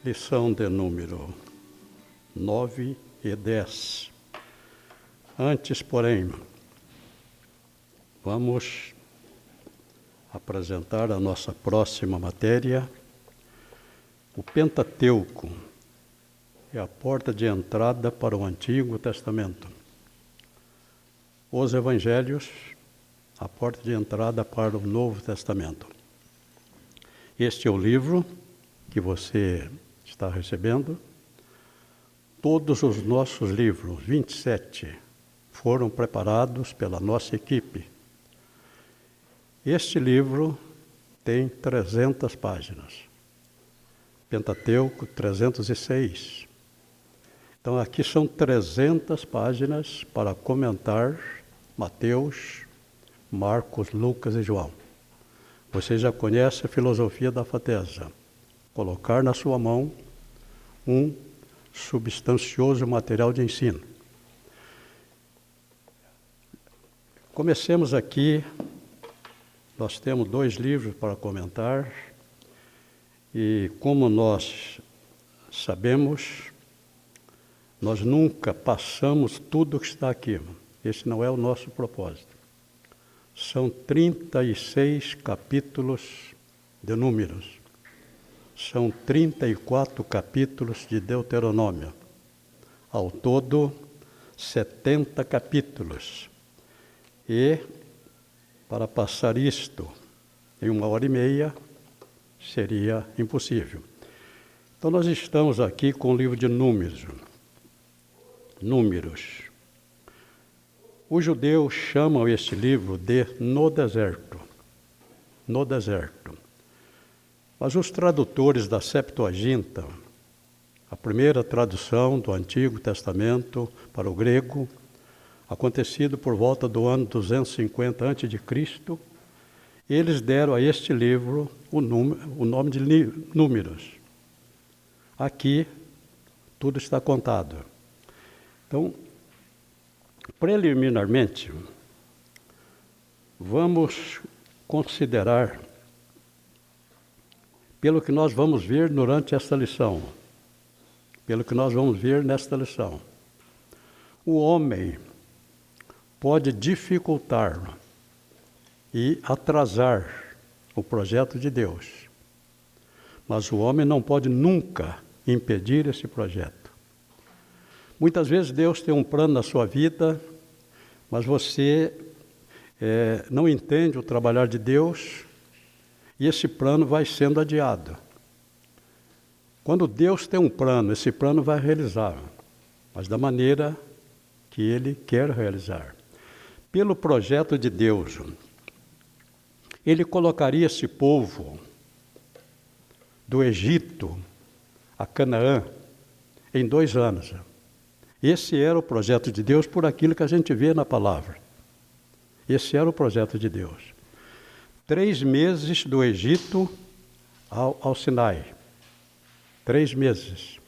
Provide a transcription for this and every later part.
Lição de número 9 e 10. Antes, porém, vamos apresentar a nossa próxima matéria. O Pentateuco é a porta de entrada para o Antigo Testamento. Os Evangelhos, a porta de entrada para o Novo Testamento. Este é o livro que você está recebendo. Todos os nossos livros, 27, foram preparados pela nossa equipe. Este livro tem 300 páginas. Pentateuco, 306. Então, aqui são 300 páginas para comentar Mateus, Marcos, Lucas e João. Você já conhece a filosofia da Fatesa. Colocar na sua mão um substancioso material de ensino. Comecemos aqui. Nós temos 2 livros para comentar. E como nós sabemos, nós nunca passamos tudo o que está aqui. Esse não é o nosso propósito. São 36 capítulos de Números. São 34 capítulos de Deuteronômio. Ao todo, 70 capítulos. E, para passar isto em 1h30, seria impossível. Então, nós estamos aqui com o livro de Números. Os judeus chamam este livro de No Deserto. No Deserto. Mas os tradutores da Septuaginta, a primeira tradução do Antigo Testamento para o grego, acontecido por volta do ano 250 a.C., eles deram a este livro o nome de Números. Aqui, tudo está contado. Então, preliminarmente, vamos considerar, pelo que nós vamos ver durante esta lição, o homem pode dificultar e atrasar o projeto de Deus, mas o homem não pode nunca impedir esse projeto. Muitas vezes Deus tem um plano na sua vida, mas você não entende o trabalhar de Deus e esse plano vai sendo adiado. Quando Deus tem um plano, esse plano vai realizar, mas da maneira que Ele quer realizar. Pelo projeto de Deus, Ele colocaria esse povo do Egito a Canaã em 2 anos. Esse era o projeto de Deus por aquilo que a gente vê na palavra. Esse era o projeto de Deus. 3 meses do Egito ao Sinai. 3 meses.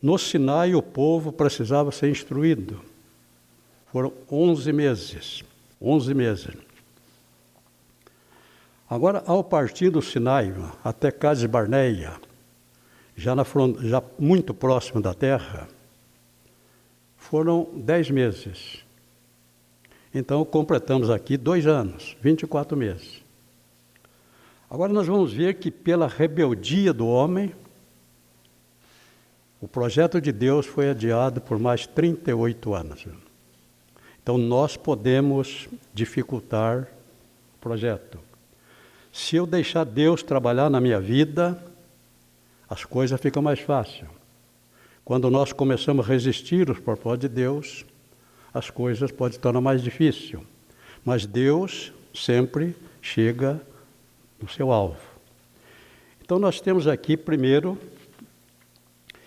No Sinai o povo precisava ser instruído. Foram 11 meses. 11 meses. Agora, ao partir do Sinai até Cades Barneia, já muito próximo da terra, foram 10 meses. Então, completamos aqui 2 anos, 24 meses. Agora nós vamos ver que pela rebeldia do homem, o projeto de Deus foi adiado por mais 38 anos. Então, nós podemos dificultar o projeto. Se eu deixar Deus trabalhar na minha vida, as coisas ficam mais fáceis. Quando nós começamos a resistir aos propósitos de Deus, as coisas podem se tornar mais difíceis. Mas Deus sempre chega no seu alvo. Então nós temos aqui, primeiro,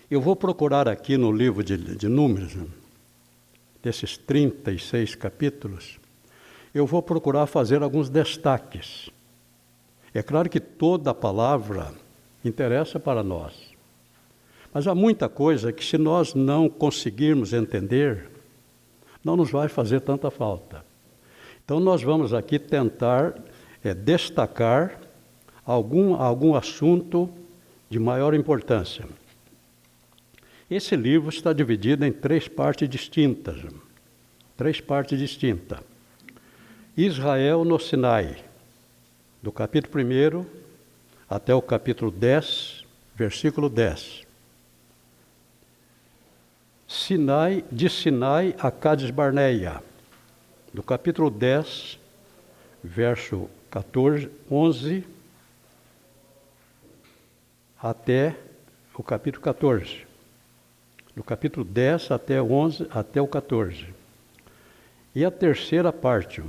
eu vou procurar aqui no livro de Números, desses 36 capítulos, eu vou procurar fazer alguns destaques. É claro que toda a palavra interessa para nós. Mas há muita coisa que, se nós não conseguirmos entender, não nos vai fazer tanta falta. Então, nós vamos aqui tentar destacar algum assunto de maior importância. Esse livro está dividido em 3 partes distintas. 3 partes distintas. Israel no Sinai, do capítulo 1 até o capítulo 10, versículo 10. De Sinai a Cades Barneia, do capítulo 10, verso 11, até o capítulo 14. Do capítulo 10 até o 11, até o 14. E a terceira parte,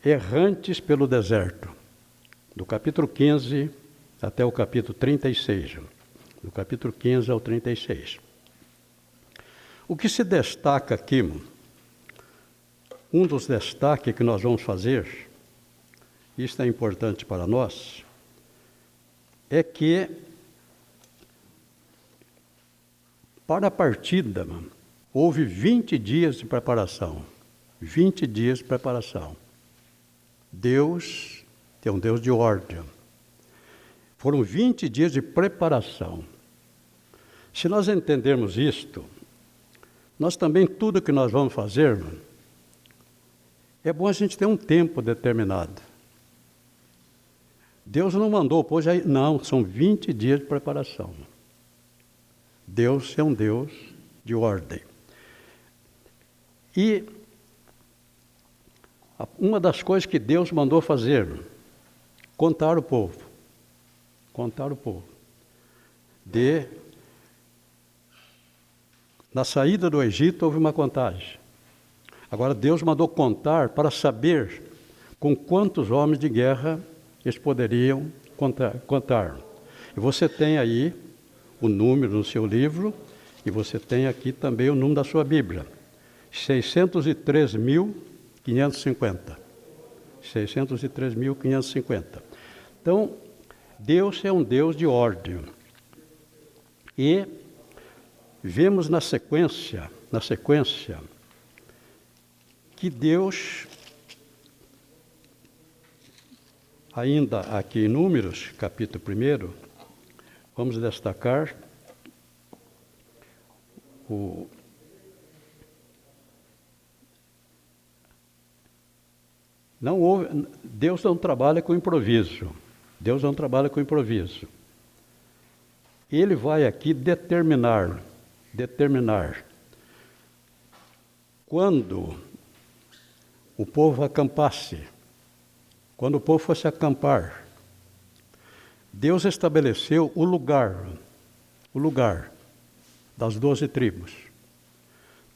errantes pelo deserto, do capítulo 15 até o capítulo 36. Do capítulo 15 ao 36. O que se destaca aqui, um dos destaques que nós vamos fazer, isto é importante para nós, é que para a partida, houve 20 dias de preparação. 20 dias de preparação. Deus é um Deus de ordem. Foram 20 dias de preparação. Se nós entendermos isto, nós também, tudo que nós vamos fazer, é bom a gente ter um tempo determinado. Deus não mandou, pois aí, não, são 20 dias de preparação. Deus é um Deus de ordem. E uma das coisas que Deus mandou fazer, contar o povo. Contar o povo. Na saída do Egito houve uma contagem. Agora Deus mandou contar para saber com quantos homens de guerra eles poderiam contar. E você tem aí o número no seu livro, e você tem aqui também o número da sua Bíblia. 603.550. 603.550. Então, Deus é um Deus de ordem. E vemos na sequência, que Deus, ainda aqui em Números, capítulo 1, vamos destacar Deus não trabalha com improviso. Deus não trabalha com improviso. Ele vai aqui determinar quando o povo acampasse, quando o povo fosse acampar, Deus estabeleceu o lugar das 12 tribos.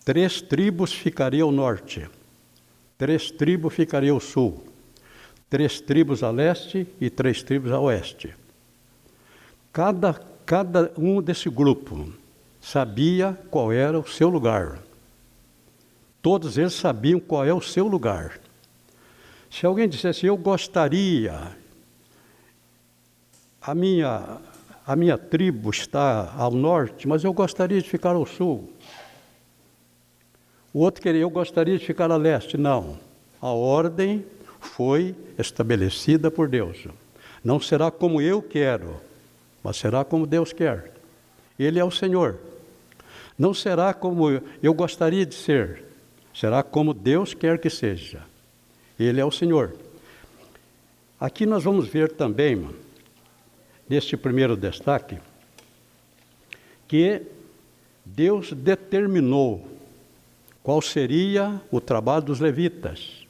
3 tribos ficariam ao norte, 3 tribos ficariam ao sul, 3 tribos a leste e 3 tribos a oeste. Cada um desse grupo sabia qual era o seu lugar. Todos eles sabiam qual é o seu lugar. Se alguém dissesse, eu gostaria, a minha tribo está ao norte, mas eu gostaria de ficar ao sul. O outro queria, eu gostaria de ficar a leste. Não. A ordem foi estabelecida por Deus. Não será como eu quero, mas será como Deus quer. Ele é o Senhor. Não será como eu gostaria de ser, será como Deus quer que seja. Ele é o Senhor. Aqui nós vamos ver também, neste primeiro destaque, que Deus determinou qual seria o trabalho dos levitas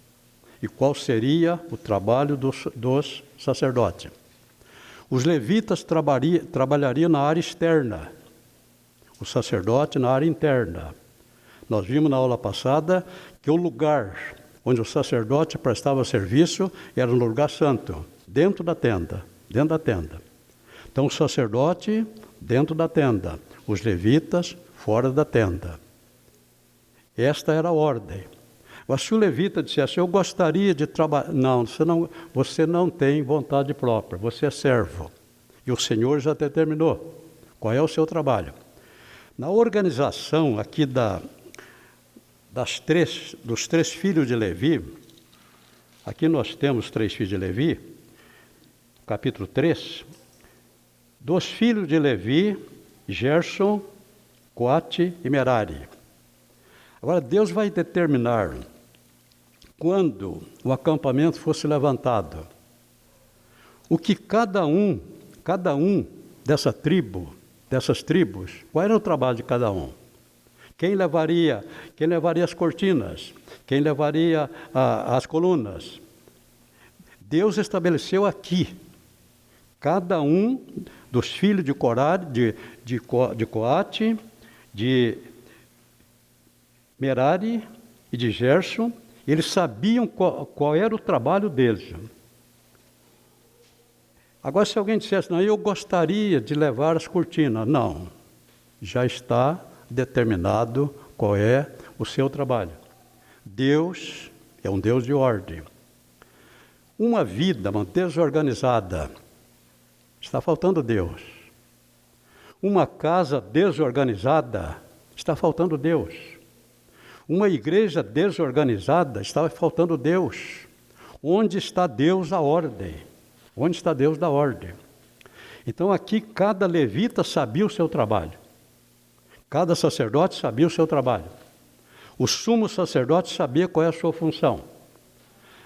e qual seria o trabalho dos sacerdotes. Os levitas trabalhariam na área externa, o sacerdote na área interna. Nós vimos na aula passada que o lugar onde o sacerdote prestava serviço era no lugar santo, dentro da tenda. Então o sacerdote dentro da tenda, os levitas fora da tenda. Esta era a ordem. Mas se o levita dissesse, eu gostaria de trabalhar... Não, você não tem vontade própria, você é servo. E o Senhor já determinou qual é o seu trabalho. Na organização aqui dos 3 filhos de Levi, aqui nós temos 3 filhos de Levi, capítulo 3, dos filhos de Levi, Gerson, Coate e Merari. Agora, Deus vai determinar quando o acampamento fosse levantado, o que cada um dessas tribos, qual era o trabalho de cada um? Quem levaria as cortinas? Quem levaria as colunas? Deus estabeleceu aqui, cada um dos filhos de Coate, de Merari e de Gerson, eles sabiam qual era o trabalho deles. Agora, se alguém dissesse, não, eu gostaria de levar as cortinas. Não, já está determinado qual é o seu trabalho. Deus é um Deus de ordem. Uma vida desorganizada, está faltando Deus. Uma casa desorganizada, está faltando Deus. Uma igreja desorganizada, está faltando Deus. Onde está Deus, a ordem? Onde está Deus da ordem? Então aqui cada levita sabia o seu trabalho. Cada sacerdote sabia o seu trabalho. O sumo sacerdote sabia qual é a sua função.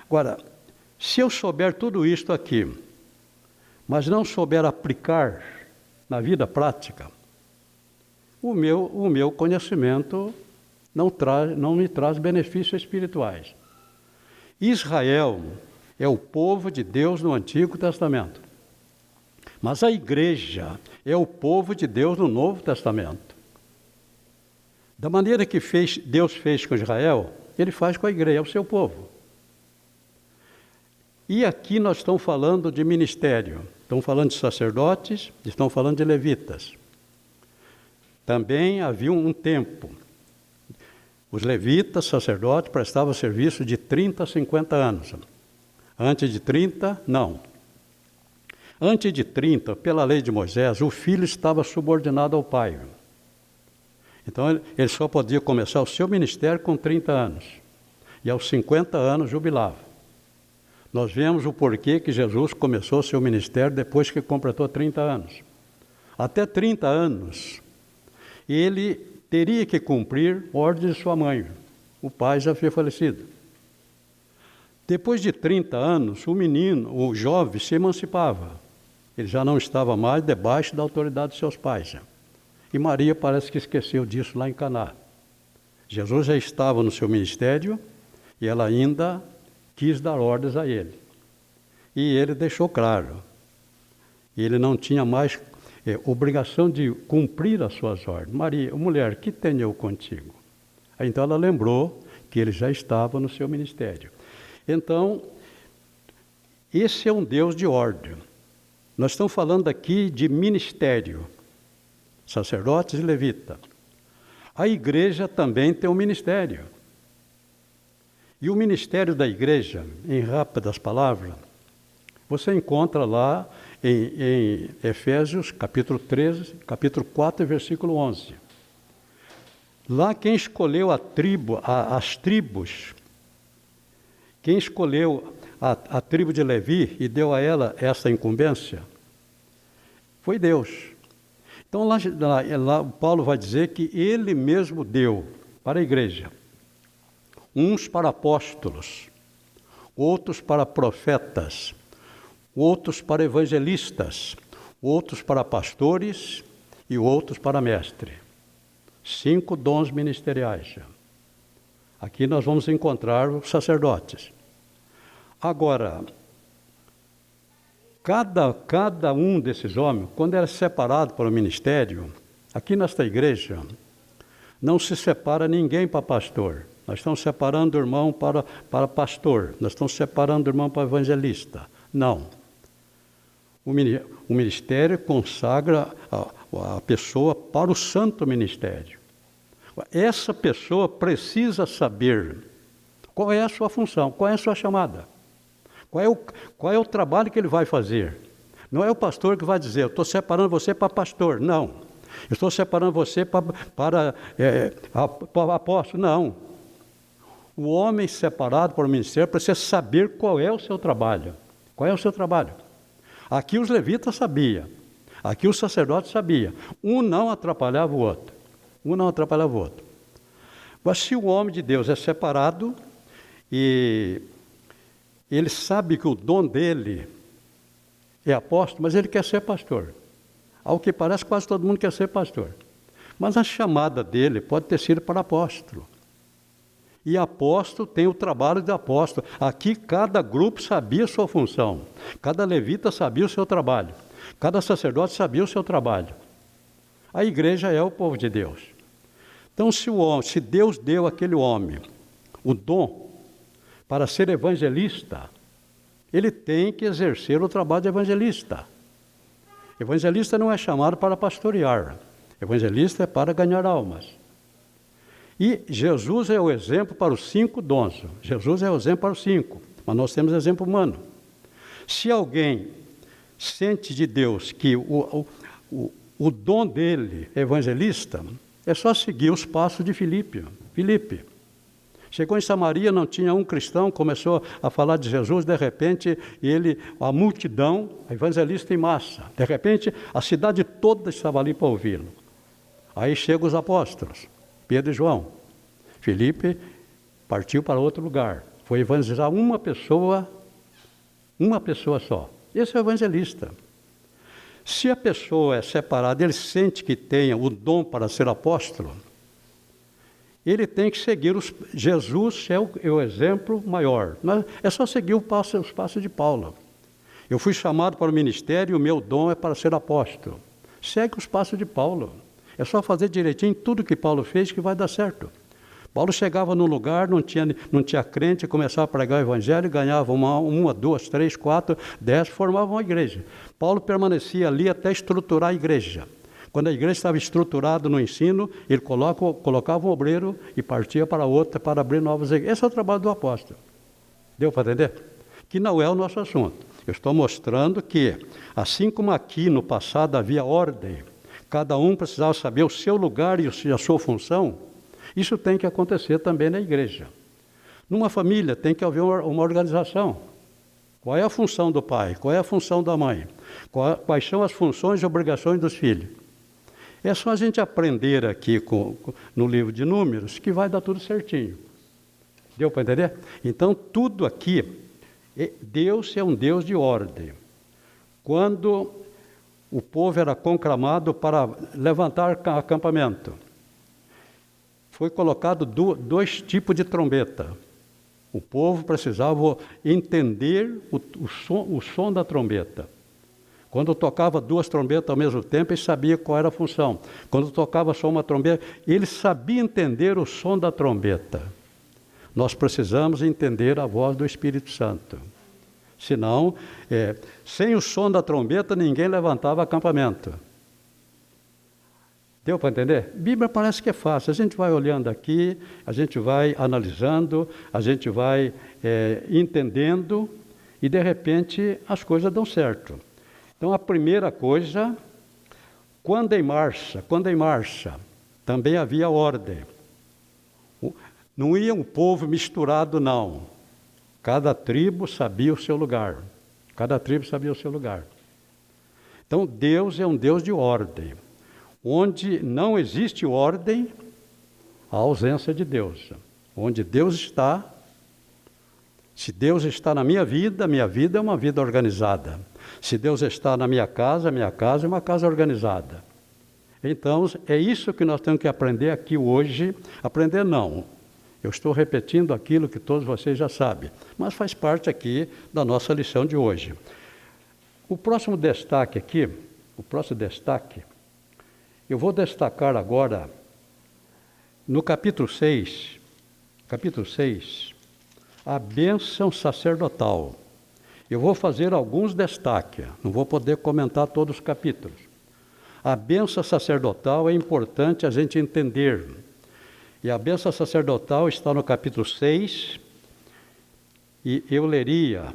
Agora, se eu souber tudo isto aqui, mas não souber aplicar na vida prática, o meu conhecimento não me traz benefícios espirituais. Israel é o povo de Deus no Antigo Testamento. Mas a igreja é o povo de Deus no Novo Testamento. Da maneira que Deus fez com Israel, Ele faz com a igreja, é o seu povo. E aqui nós estamos falando de ministério, estamos falando de sacerdotes, estamos falando de levitas. Também havia um tempo. Os levitas, sacerdotes, prestavam serviço de 30 a 50 anos. Antes de 30, não. Antes de 30, pela lei de Moisés, o filho estava subordinado ao pai. Então, ele só podia começar o seu ministério com 30 anos. E aos 50 anos, jubilava. Nós vemos o porquê que Jesus começou o seu ministério depois que completou 30 anos. Até 30 anos, ele teria que cumprir ordem de sua mãe. O pai já havia falecido. Depois de 30 anos, o jovem se emancipava. Ele já não estava mais debaixo da autoridade de seus pais. E Maria parece que esqueceu disso lá em Caná. Jesus já estava no seu ministério e ela ainda quis dar ordens a ele. E ele deixou claro. Ele não tinha mais obrigação de cumprir as suas ordens. Maria, mulher, que tenho eu contigo? Então ela lembrou que ele já estava no seu ministério. Então, esse é um Deus de ordem. Nós estamos falando aqui de ministério, sacerdotes e levitas. A igreja também tem um ministério. E o ministério da igreja, em rápidas palavras, você encontra lá em Efésios, capítulo 13, capítulo 4, versículo 11. Lá quem escolheu as tribos, quem escolheu a tribo de Levi e deu a ela essa incumbência, foi Deus. Então lá Paulo vai dizer que ele mesmo deu para a igreja, uns para apóstolos, outros para profetas, outros para evangelistas, outros para pastores e outros para mestre. 5 dons ministeriais. Aqui nós vamos encontrar os sacerdotes. Agora, cada um desses homens, quando era separado para o ministério, aqui nesta igreja, não se separa ninguém para pastor. Nós estamos separando o irmão para pastor. Nós estamos separando o irmão para evangelista. Não. O ministério consagra a pessoa para o santo ministério. Essa pessoa precisa saber qual é a sua função, qual é a sua chamada. Qual é o trabalho que ele vai fazer. Não é o pastor que vai dizer, eu estou separando você para pastor. Não. Eu estou separando você para apóstolo. Não. O homem separado para o ministério precisa saber qual é o seu trabalho. Qual é o seu trabalho? Aqui os levitas sabiam, aqui os sacerdotes sabiam. Um não atrapalhava o outro. Mas se o homem de Deus é separado e ele sabe que o dom dele é apóstolo, mas ele quer ser pastor. Ao que parece, quase todo mundo quer ser pastor. Mas a chamada dele pode ter sido para apóstolo. E apóstolo tem o trabalho de apóstolo. Aqui cada grupo sabia a sua função. Cada levita sabia o seu trabalho. Cada sacerdote sabia o seu trabalho. A igreja é o povo de Deus. Então, se Deus deu àquele homem o dom para ser evangelista, ele tem que exercer o trabalho de evangelista. Evangelista não é chamado para pastorear. Evangelista é para ganhar almas. E Jesus é o exemplo para os 5 dons. Jesus é o exemplo para os 5, mas nós temos exemplo humano. Se alguém sente de Deus que o dom dele é evangelista, é só seguir os passos de Filipe. Chegou em Samaria, não tinha um cristão, começou a falar de Jesus, de repente, a multidão, evangelista em massa. De repente, a cidade toda estava ali para ouvi-lo. Aí chegam os apóstolos, Pedro e João. Filipe partiu para outro lugar. Foi evangelizar uma pessoa só. Esse é o evangelista. Se a pessoa é separada, ele sente que tenha o dom para ser apóstolo, ele tem que seguir Jesus é o exemplo maior. É só seguir os passos de Paulo. Eu fui chamado para o ministério e o meu dom é para ser apóstolo. Segue os passos de Paulo. É só fazer direitinho tudo que Paulo fez que vai dar certo. Paulo chegava num lugar, não tinha crente, começava a pregar o evangelho, ganhava uma, 2, 3, 4, 10, formava uma igreja. Paulo permanecia ali até estruturar a igreja. Quando a igreja estava estruturada no ensino, ele colocava um obreiro e partia para outra para abrir novas igrejas. Esse é o trabalho do apóstolo. Deu para entender? Que não é o nosso assunto. Eu estou mostrando que, assim como aqui no passado havia ordem, cada um precisava saber o seu lugar e a sua função, isso tem que acontecer também na igreja. Numa família tem que haver uma organização. Qual é a função do pai? Qual é a função da mãe? Quais são as funções e obrigações dos filhos? É só a gente aprender aqui no livro de Números que vai dar tudo certinho. Deu para entender? Então, tudo aqui, Deus é um Deus de ordem. Quando o povo era conclamado para levantar acampamento, foi colocado 2 tipos de trombeta. O povo precisava entender o som da trombeta. Quando tocava 2 trombetas ao mesmo tempo, ele sabia qual era a função. Quando tocava só uma trombeta, ele sabia entender o som da trombeta. Nós precisamos entender a voz do Espírito Santo. Senão, sem o som da trombeta, ninguém levantava acampamento. Deu para entender? Bíblia parece que é fácil. A gente vai olhando aqui, a gente vai analisando, a gente vai entendendo e, de repente, as coisas dão certo. Então, a primeira coisa, quando em marcha, também havia ordem. Não ia um povo misturado, não. Cada tribo sabia o seu lugar. Então, Deus é um Deus de ordem. Onde não existe ordem, há ausência de Deus. Onde Deus está, se Deus está na minha vida é uma vida organizada. Se Deus está na minha casa é uma casa organizada. Então, é isso que nós temos que aprender aqui hoje. Aprender não. Eu estou repetindo aquilo que todos vocês já sabem, mas faz parte aqui da nossa lição de hoje. O próximo destaque, eu vou destacar agora, no capítulo 6, a bênção sacerdotal. Eu vou fazer alguns destaques, não vou poder comentar todos os capítulos. A bênção sacerdotal é importante a gente entender. E a bênção sacerdotal está no capítulo 6, e eu leria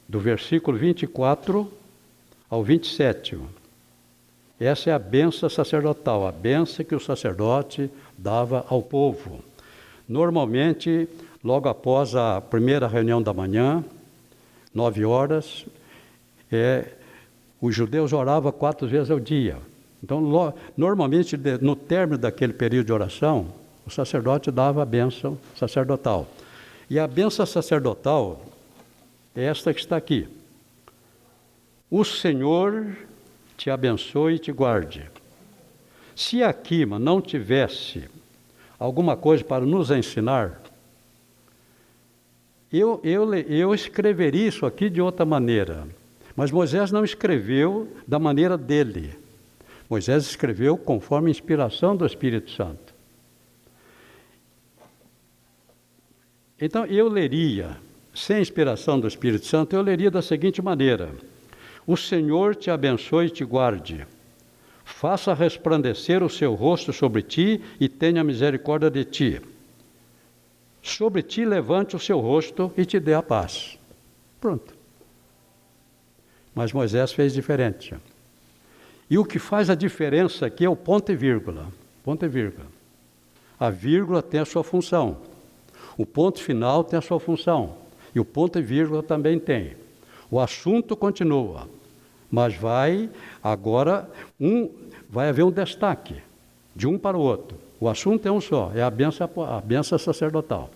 do versículo 24 ao 27. Essa é a bênção sacerdotal, a bênção que o sacerdote dava ao povo. Normalmente, logo após a primeira reunião da manhã, 9 horas, Os judeus oravam 4 vezes ao dia. Então, normalmente, no término daquele período de oração, o sacerdote dava a bênção sacerdotal. E a bênção sacerdotal é esta que está aqui. O Senhor te abençoe e te guarde. Se aqui não tivesse alguma coisa para nos ensinar, eu escreveria isso aqui de outra maneira. Mas Moisés não escreveu da maneira dele. Moisés escreveu conforme a inspiração do Espírito Santo. Então, eu leria, sem a inspiração do Espírito Santo, eu leria da seguinte maneira: o Senhor te abençoe e te guarde. Faça resplandecer o seu rosto sobre ti e tenha misericórdia de ti. Sobre ti levante o seu rosto e te dê a paz. Pronto. Mas Moisés fez diferente. E o que faz a diferença aqui é o ponto e vírgula. Ponto e vírgula. A vírgula tem a sua função. O ponto final tem a sua função. E o ponto e vírgula também tem. O assunto continua. Mas vai haver um destaque de um para o outro. O assunto é um só, é a bênção sacerdotal.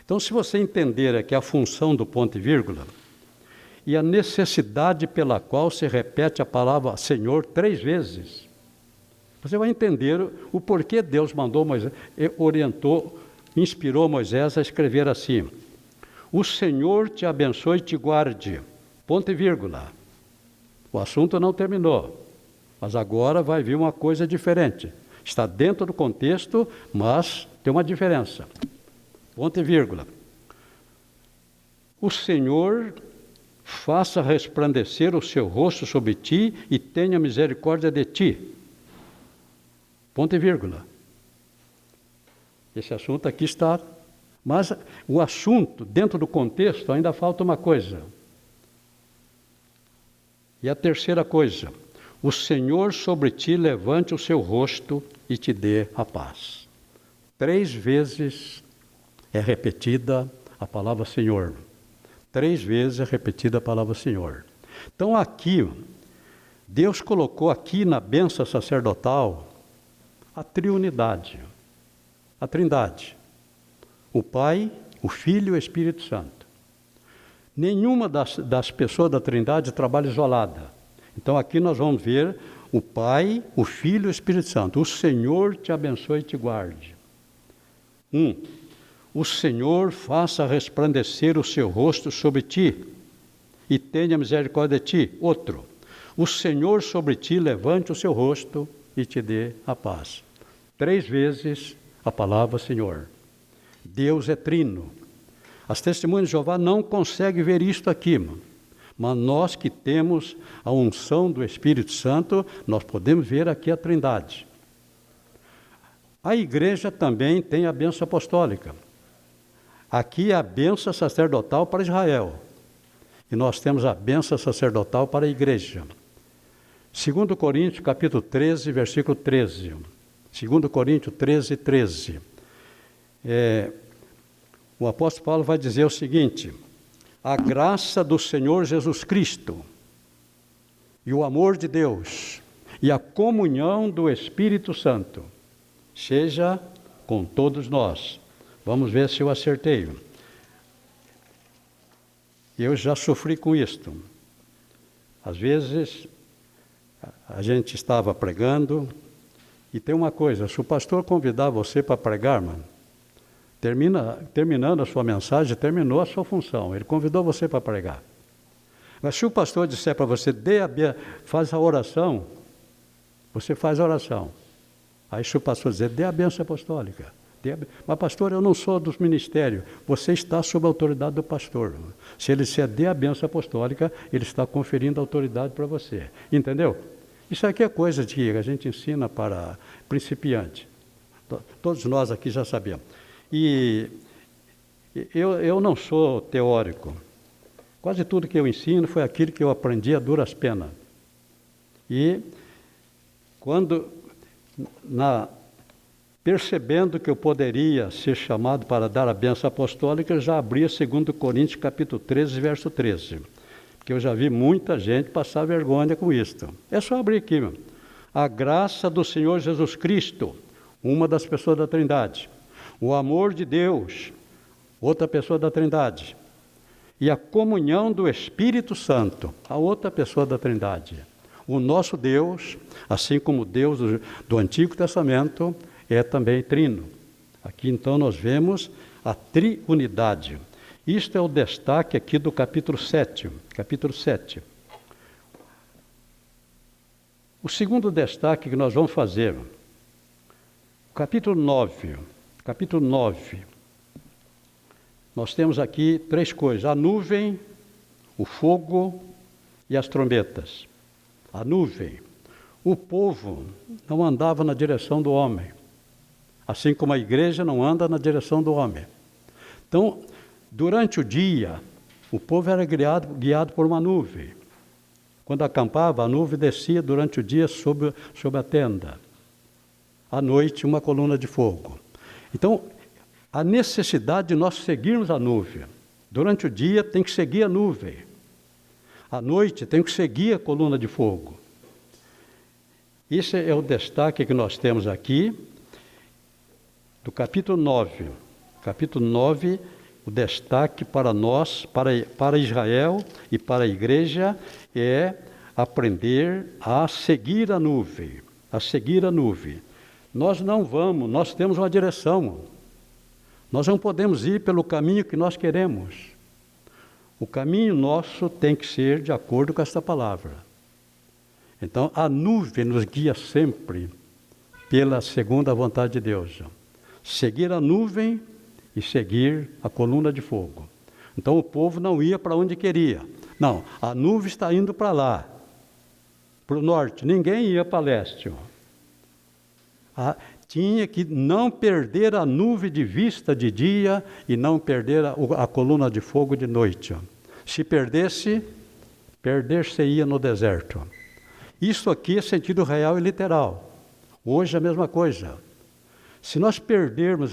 Então, se você entender aqui a função do ponto e vírgula e a necessidade pela qual se repete a palavra Senhor 3 vezes, você vai entender o porquê Deus mandou Moisés, orientou, inspirou Moisés a escrever assim: o Senhor te abençoe e te guarde. Ponto e vírgula. O assunto não terminou. Mas agora vai vir uma coisa diferente. Está dentro do contexto, mas tem uma diferença. Ponto e vírgula. O Senhor faça resplandecer o seu rosto sobre ti e tenha misericórdia de ti. Ponto e vírgula. Esse assunto aqui está. Mas o assunto, dentro do contexto, ainda falta uma coisa. E a terceira coisa: o Senhor sobre ti levante o seu rosto e te dê a paz. 3 vezes é repetida a palavra Senhor. 3 vezes é repetida a palavra Senhor. Então aqui, Deus colocou aqui na bênção sacerdotal a triunidade, a trindade. O Pai, o Filho e o Espírito Santo. Nenhuma das pessoas da trindade trabalha isolada. Então aqui nós vamos ver o Pai, o Filho e o Espírito Santo. O Senhor te abençoe e te guarde. 1. O Senhor faça resplandecer o seu rosto sobre ti e tenha misericórdia de ti. Outro. O Senhor sobre ti levante o seu rosto e te dê a paz. 3 vezes a palavra Senhor. Deus é trino. As testemunhas de Jeová não conseguem ver isto aqui, mas nós que temos a unção do Espírito Santo, nós podemos ver aqui a trindade. A igreja também tem a bênção apostólica. Aqui é a bênção sacerdotal para Israel. E nós temos a bênção sacerdotal para a igreja. 2 Coríntios, capítulo 13, versículo 13. 2 Coríntios 13, 13. O apóstolo Paulo vai dizer o seguinte: a graça do Senhor Jesus Cristo e o amor de Deus e a comunhão do Espírito Santo seja com todos nós. Vamos ver se eu acertei. Eu já sofri com isto. Às vezes, a gente estava pregando, e tem uma coisa: se o pastor convidar você para pregar, terminando a sua mensagem, terminou a sua função. Ele convidou você para pregar. Mas se o pastor disser para você, faz a oração, você faz a oração. Aí se o pastor dizer, dê a bênção apostólica. Mas pastor, eu não sou dos ministérios. Você está sob a autoridade do pastor. Se ele disser, dê a bênção apostólica, ele está conferindo autoridade para você. Entendeu? Isso aqui é coisa que a gente ensina para principiante. Todos nós aqui já sabemos. E eu não sou teórico. Quase tudo que eu ensino foi aquilo que eu aprendi a duras penas. E quando, percebendo que eu poderia ser chamado para dar a bênção apostólica, eu já abria 2 Coríntios capítulo 13, verso 13. que eu já vi muita gente passar vergonha com isto. É só abrir aqui, meu. A graça do Senhor Jesus Cristo, uma das pessoas da Trindade. O amor de Deus, outra pessoa da Trindade. E a comunhão do Espírito Santo, a outra pessoa da Trindade. O nosso Deus, assim como o Deus do Antigo Testamento, é também trino. Aqui então nós vemos a triunidade. Isto é o destaque aqui do capítulo 7. Capítulo 7. O segundo destaque que nós vamos fazer, capítulo 9. Capítulo 9. Nós temos aqui 3 coisas: a nuvem, o fogo e as trombetas. A nuvem. O povo não andava na direção do homem, assim como a igreja não anda na direção do homem. Então, durante o dia, o povo era guiado por uma nuvem. Quando acampava, a nuvem descia durante o dia sobre a tenda. À noite, uma coluna de fogo. Então, a necessidade de nós seguirmos a nuvem. Durante o dia, tem que seguir a nuvem. À noite, tem que seguir a coluna de fogo. Esse é o destaque que nós temos aqui, do capítulo 9. Capítulo 9, o destaque para nós, para Israel e para a igreja, é aprender a seguir a nuvem. A seguir a nuvem. Nós temos uma direção. Nós não podemos ir pelo caminho que nós queremos. O caminho nosso tem que ser de acordo com esta palavra. Então, a nuvem nos guia sempre pela segunda vontade de Deus. Seguir a nuvem e seguir a coluna de fogo. Então, o povo não ia para onde queria. Não, a nuvem está indo para lá, para o norte. Ninguém ia para leste. Tinha que não perder a nuvem de vista de dia e não perder a coluna de fogo de noite. Se perdesse, perder-se-ia no deserto. Isso aqui é sentido real e literal. Hoje é a mesma coisa. Se nós perdermos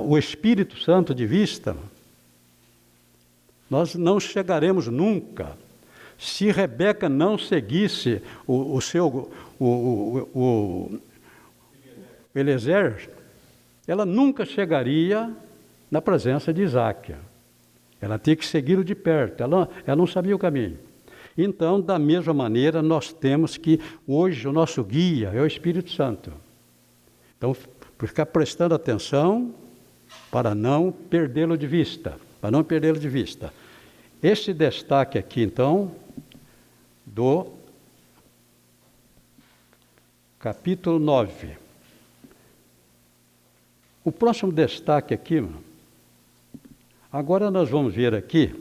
o Espírito Santo de vista, nós não chegaremos nunca. Se Rebeca não seguisse Eliezer, ela nunca chegaria na presença de Isaac. Ela tinha que segui-lo de perto, ela não sabia o caminho. Então, da mesma maneira, nós temos que, hoje, o nosso guia é o Espírito Santo. Então, ficar prestando atenção para não perdê-lo de vista. Para não perdê-lo de vista. Esse destaque aqui, então, do capítulo 9. O próximo destaque aqui, agora nós vamos ver aqui,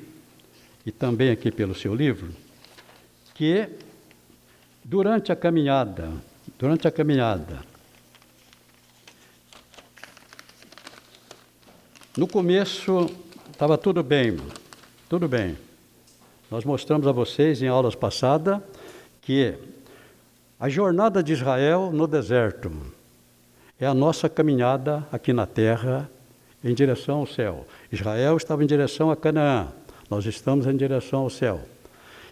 e também aqui pelo seu livro, que durante a caminhada, no começo estava tudo bem. Nós mostramos a vocês em aulas passadas que a jornada de Israel no deserto é a nossa caminhada aqui na terra em direção ao céu. Israel estava em direção a Canaã, nós estamos em direção ao céu.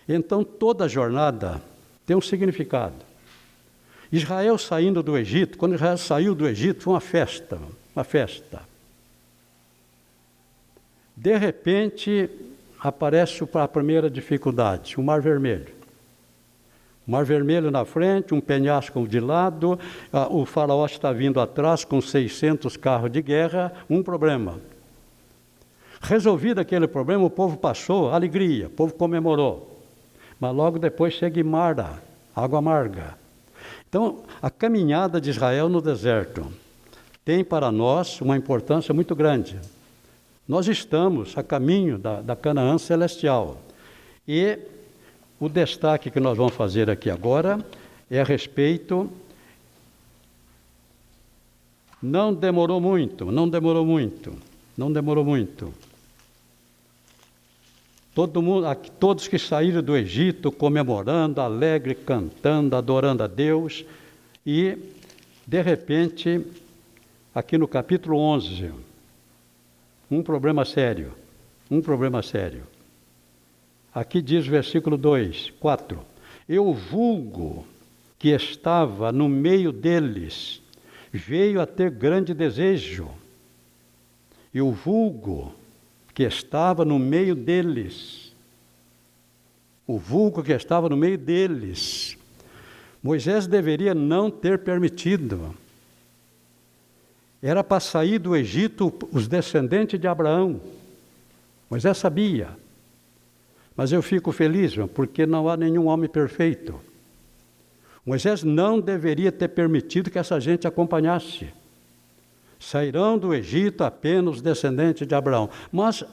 Então toda a jornada tem um significado. Israel saindo do Egito, quando Israel saiu do Egito, foi uma festa. De repente, aparece a primeira dificuldade, o Mar Vermelho. O Mar Vermelho na frente, um penhasco de lado, o faraó está vindo atrás com 600 carros de guerra, um problema. Resolvido aquele problema, o povo passou, alegria, o povo comemorou. Mas logo depois chega Mara, água amarga. Então, a caminhada de Israel no deserto tem para nós uma importância muito grande. Nós estamos a caminho da Canaã celestial. E o destaque que nós vamos fazer aqui agora é a respeito... Não demorou muito. Todos que saíram do Egito comemorando, alegre, cantando, adorando a Deus. E, de repente, aqui no capítulo 11, um problema sério. Aqui diz o versículo 4. Eu vulgo que estava no meio deles, veio a ter grande desejo. E o vulgo que estava no meio deles, o vulgo que estava no meio deles, Moisés deveria não ter permitido. Era para sair do Egito os descendentes de Abraão. Moisés sabia. Mas eu fico feliz, porque não há nenhum homem perfeito. Moisés não deveria ter permitido que essa gente acompanhasse. Sairão do Egito apenas os descendentes de Abraão. Mas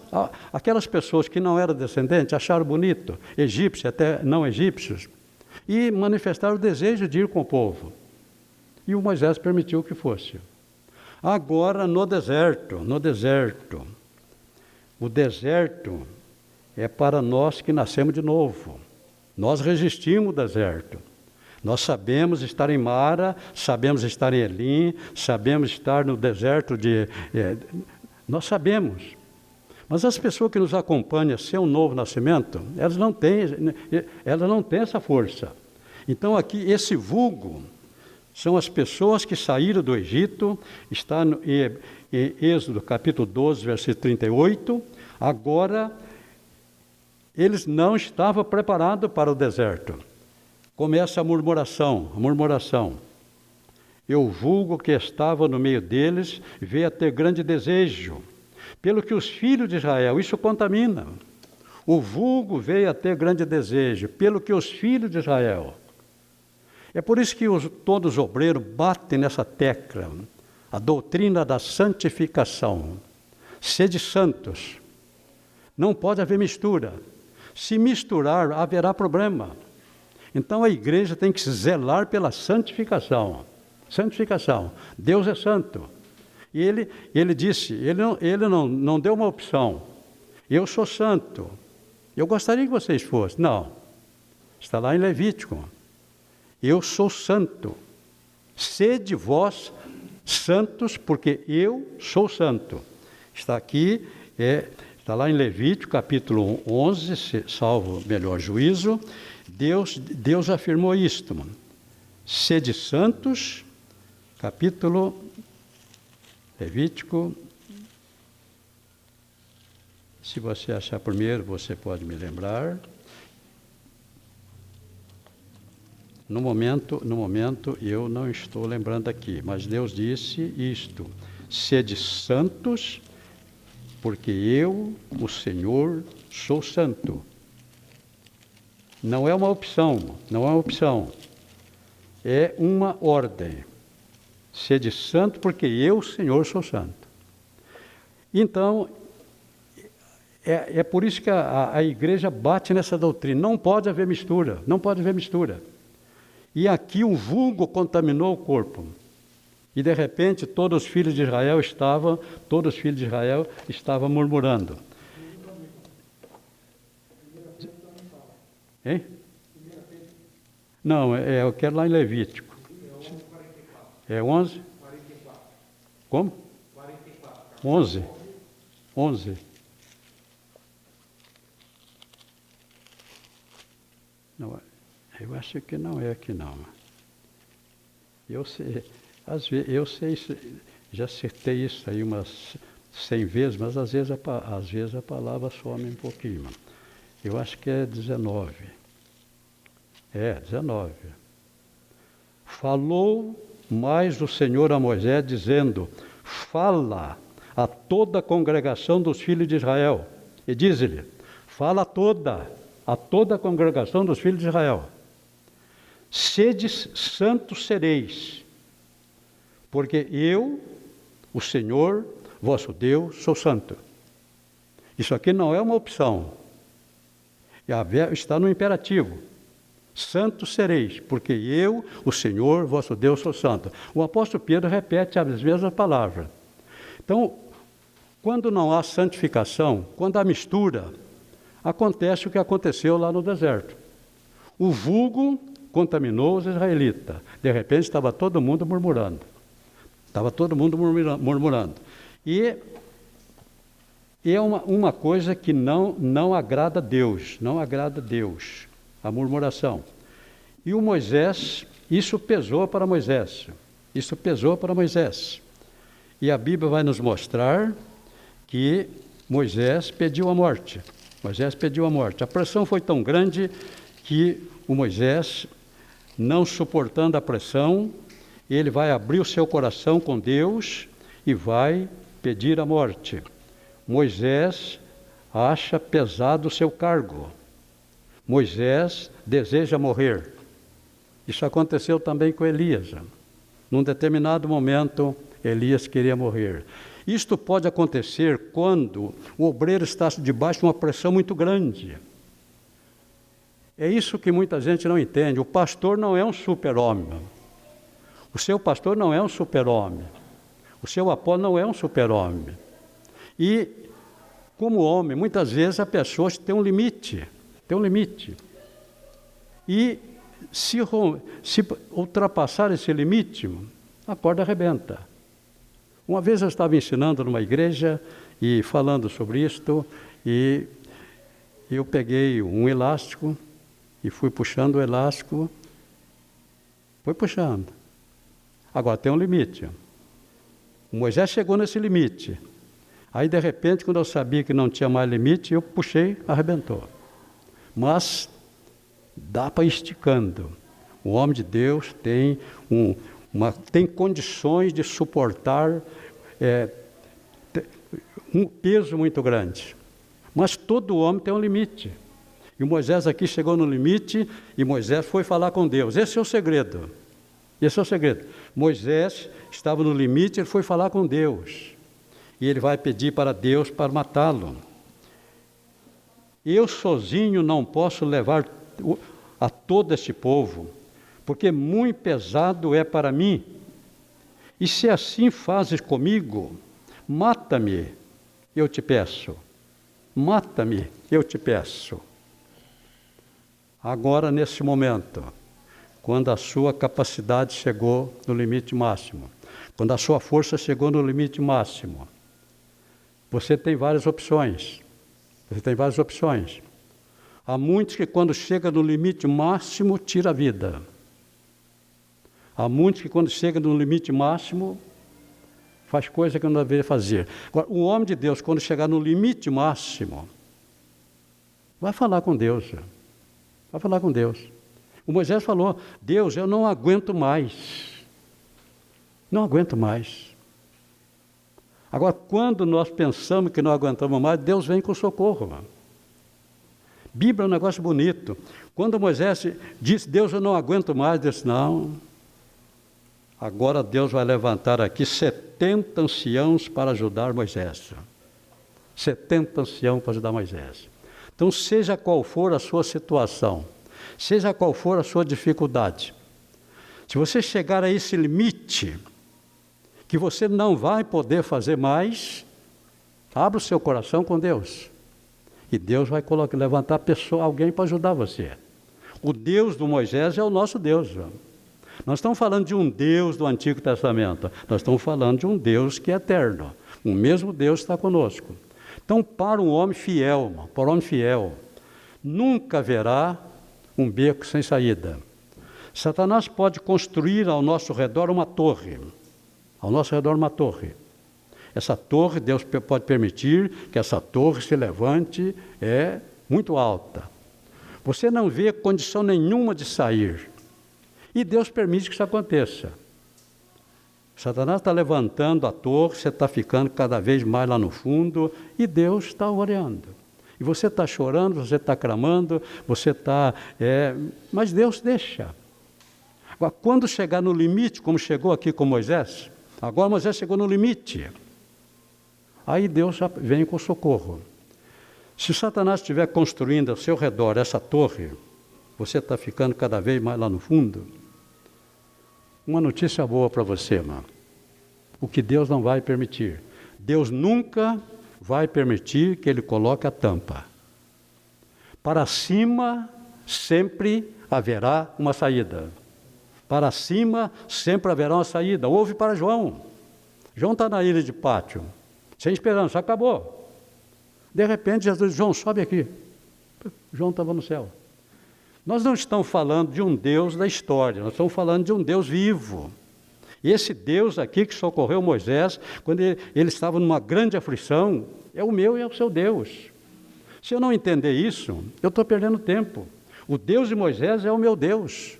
aquelas pessoas que não eram descendentes acharam bonito, egípcios, até não egípcios, e manifestaram o desejo de ir com o povo. E o Moisés permitiu que fosse. Agora no deserto, o deserto é para nós que nascemos de novo. Nós resistimos o deserto. Nós sabemos estar em Mara, sabemos estar em Elim, sabemos estar no deserto nós sabemos. Mas as pessoas que nos acompanham sem um novo nascimento, elas não têm essa força. Então aqui, esse vulgo, são as pessoas que saíram do Egito, está em Êxodo capítulo 12, versículo 38, agora eles não estavam preparados para o deserto. Começa a murmuração. Eu vulgo que estava no meio deles, veio a ter grande desejo, pelo que os filhos de Israel, isso contamina. O vulgo veio a ter grande desejo, pelo que os filhos de Israel. É por isso que todos os obreiros batem nessa tecla, a doutrina da santificação. Sede santos. Não pode haver mistura. Se misturar, haverá problema. Então a igreja tem que se zelar pela santificação. Santificação. Deus é santo. E ele disse, ele não deu uma opção. Eu sou santo. Eu gostaria que vocês fossem. Não. Está lá em Levítico. Eu sou santo. Sede vós santos, porque eu sou santo. Está aqui, está lá em Levítico, capítulo 11, salvo melhor juízo. Deus afirmou isto. Sede santos, capítulo Levítico. Se você achar primeiro, você pode me lembrar. No momento, eu não estou lembrando aqui, mas Deus disse isto: sede santos, porque eu, o Senhor, sou santo. Não é uma opção, é uma ordem. Sede santo, porque eu, Senhor, sou santo. Então, é por isso que a igreja bate nessa doutrina. Não pode haver mistura. E aqui um vulgo contaminou o corpo. E de repente todos os filhos de Israel estavam murmurando. Hein? Não, eu quero lá em Levítico. É 11? Como? 11. Não, eu acho que não é aqui não. Eu sei, já acertei isso aí umas 100 vezes, mas às vezes a palavra some um pouquinho. Eu acho que é 19. 19. Falou mais o Senhor a Moisés, dizendo: fala a toda a congregação dos filhos de Israel. E diz-lhe: fala a toda a congregação dos filhos de Israel. Sedes santos sereis, porque eu, o Senhor, vosso Deus, sou santo. Isso aqui não é uma opção. Está no imperativo. Santos sereis, porque eu, o Senhor, vosso Deus, sou santo. O apóstolo Pedro repete as mesmas palavras. Então, quando não há santificação, quando há mistura, acontece o que aconteceu lá no deserto. O vulgo contaminou os israelitas. De repente estava todo mundo murmurando. E E é uma coisa que não agrada a Deus, não agrada a Deus, a murmuração. E o Moisés, isso pesou para Moisés, isso pesou para Moisés. E a Bíblia vai nos mostrar que Moisés pediu a morte. Moisés pediu a morte. A pressão foi tão grande que o Moisés, não suportando a pressão, ele vai abrir o seu coração com Deus e vai pedir a morte. Moisés acha pesado o seu cargo. Moisés deseja morrer. Isso aconteceu também com Elias. Num determinado momento, Elias queria morrer. Isto pode acontecer quando o obreiro está debaixo de uma pressão muito grande. É isso que muita gente não entende. O pastor não é um super-homem. O seu pastor não é um super-homem. O seu apóstolo não é um super-homem. E, como homem, muitas vezes a pessoa tem um limite. Tem um limite. E se ultrapassar esse limite, a corda arrebenta. Uma vez eu estava ensinando numa igreja e falando sobre isto, e eu peguei um elástico e fui puxando o elástico, fui puxando. Agora tem um limite. O Moisés chegou nesse limite. Aí, de repente, quando eu sabia que não tinha mais limite, eu puxei, arrebentou. Mas dá para ir esticando. O homem de Deus tem tem condições de suportar um peso muito grande. Mas todo homem tem um limite. E Moisés aqui chegou no limite e Moisés foi falar com Deus. Esse é o segredo. Esse é o segredo. Moisés estava no limite, ele foi falar com Deus. E ele vai pedir para Deus para matá-lo. Eu sozinho não posso levar a todo este povo, porque muito pesado é para mim. E se assim fazes comigo, mata-me, eu te peço. Mata-me, eu te peço. Agora, nesse momento, quando a sua capacidade chegou no limite máximo, quando a sua força chegou no limite máximo, você tem várias opções. Você tem várias opções. Há muitos que quando chega no limite máximo, tira a vida. Há muitos que quando chega no limite máximo, faz coisa que não deveria fazer. Agora, o homem de Deus, quando chegar no limite máximo, vai falar com Deus. Vai falar com Deus. O Moisés falou, Deus, eu não aguento mais. Não aguento mais. Agora, quando nós pensamos que não aguentamos mais, Deus vem com socorro. Bíblia é um negócio bonito. Quando Moisés disse, Deus, eu não aguento mais, disse, não. Agora Deus vai levantar aqui 70 anciãos para ajudar Moisés. 70 anciãos para ajudar Moisés. Então, seja qual for a sua situação, seja qual for a sua dificuldade, se você chegar a esse limite, que você não vai poder fazer mais, abra o seu coração com Deus. E Deus vai levantar alguém para ajudar você. O Deus do Moisés é o nosso Deus. Nós estamos falando de um Deus do Antigo Testamento. Nós estamos falando de um Deus que é eterno. O mesmo Deus está conosco. Então, para um homem fiel, nunca haverá um beco sem saída. Satanás pode construir ao nosso redor uma torre. Ao nosso redor uma torre. Essa torre, Deus pode permitir que essa torre se levante, muito alta. Você não vê condição nenhuma de sair. E Deus permite que isso aconteça. Satanás está levantando a torre, você está ficando cada vez mais lá no fundo, e Deus está orando. E você está chorando, você está clamando, você está... mas Deus deixa. Agora, quando chegar no limite, como chegou aqui com Moisés, agora Moisés chegou no limite. Aí Deus já vem com socorro. Se Satanás estiver construindo ao seu redor essa torre, você está ficando cada vez mais lá no fundo, uma notícia boa para você, irmão. O que Deus não vai permitir. Deus nunca vai permitir que ele coloque a tampa. Para cima sempre haverá uma saída. Para cima sempre haverá uma saída. Houve para João. João está na ilha de Pátio. Sem esperança, acabou. De repente, Jesus disse, João, sobe aqui. João estava no céu. Nós não estamos falando de um Deus da história, nós estamos falando de um Deus vivo. E esse Deus aqui que socorreu Moisés, quando ele estava numa grande aflição, é o meu e é o seu Deus. Se eu não entender isso, eu estou perdendo tempo. O Deus de Moisés é o meu Deus.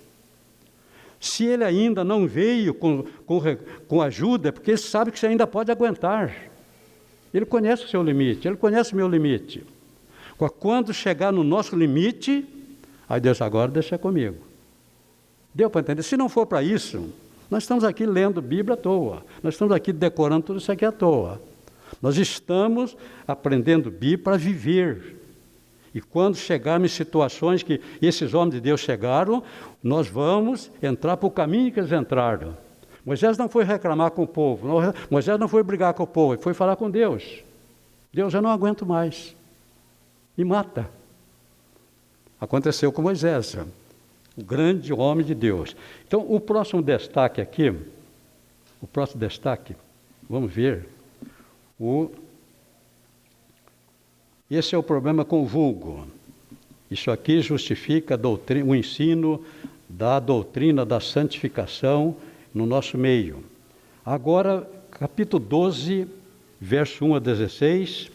Se ele ainda não veio com ajuda, é porque ele sabe que você ainda pode aguentar. Ele conhece o seu limite, ele conhece o meu limite. Quando chegar no nosso limite, aí Deus, agora deixa comigo. Deu para entender? Se não for para isso, nós estamos aqui lendo Bíblia à toa. Nós estamos aqui decorando tudo isso aqui à toa. Nós estamos aprendendo Bíblia para viver. E quando chegarmos em situações que esses homens de Deus chegaram, nós vamos entrar para o caminho que eles entraram. Moisés não foi reclamar com o povo, Moisés não foi brigar com o povo, ele foi falar com Deus. Deus, eu não aguento mais. Me mata. Aconteceu com Moisés, o grande homem de Deus. Então, o próximo destaque aqui, vamos ver, esse é o problema com o vulgo. Isso aqui justifica o ensino da doutrina da santificação no nosso meio. Agora, capítulo 12, verso 1 a 16,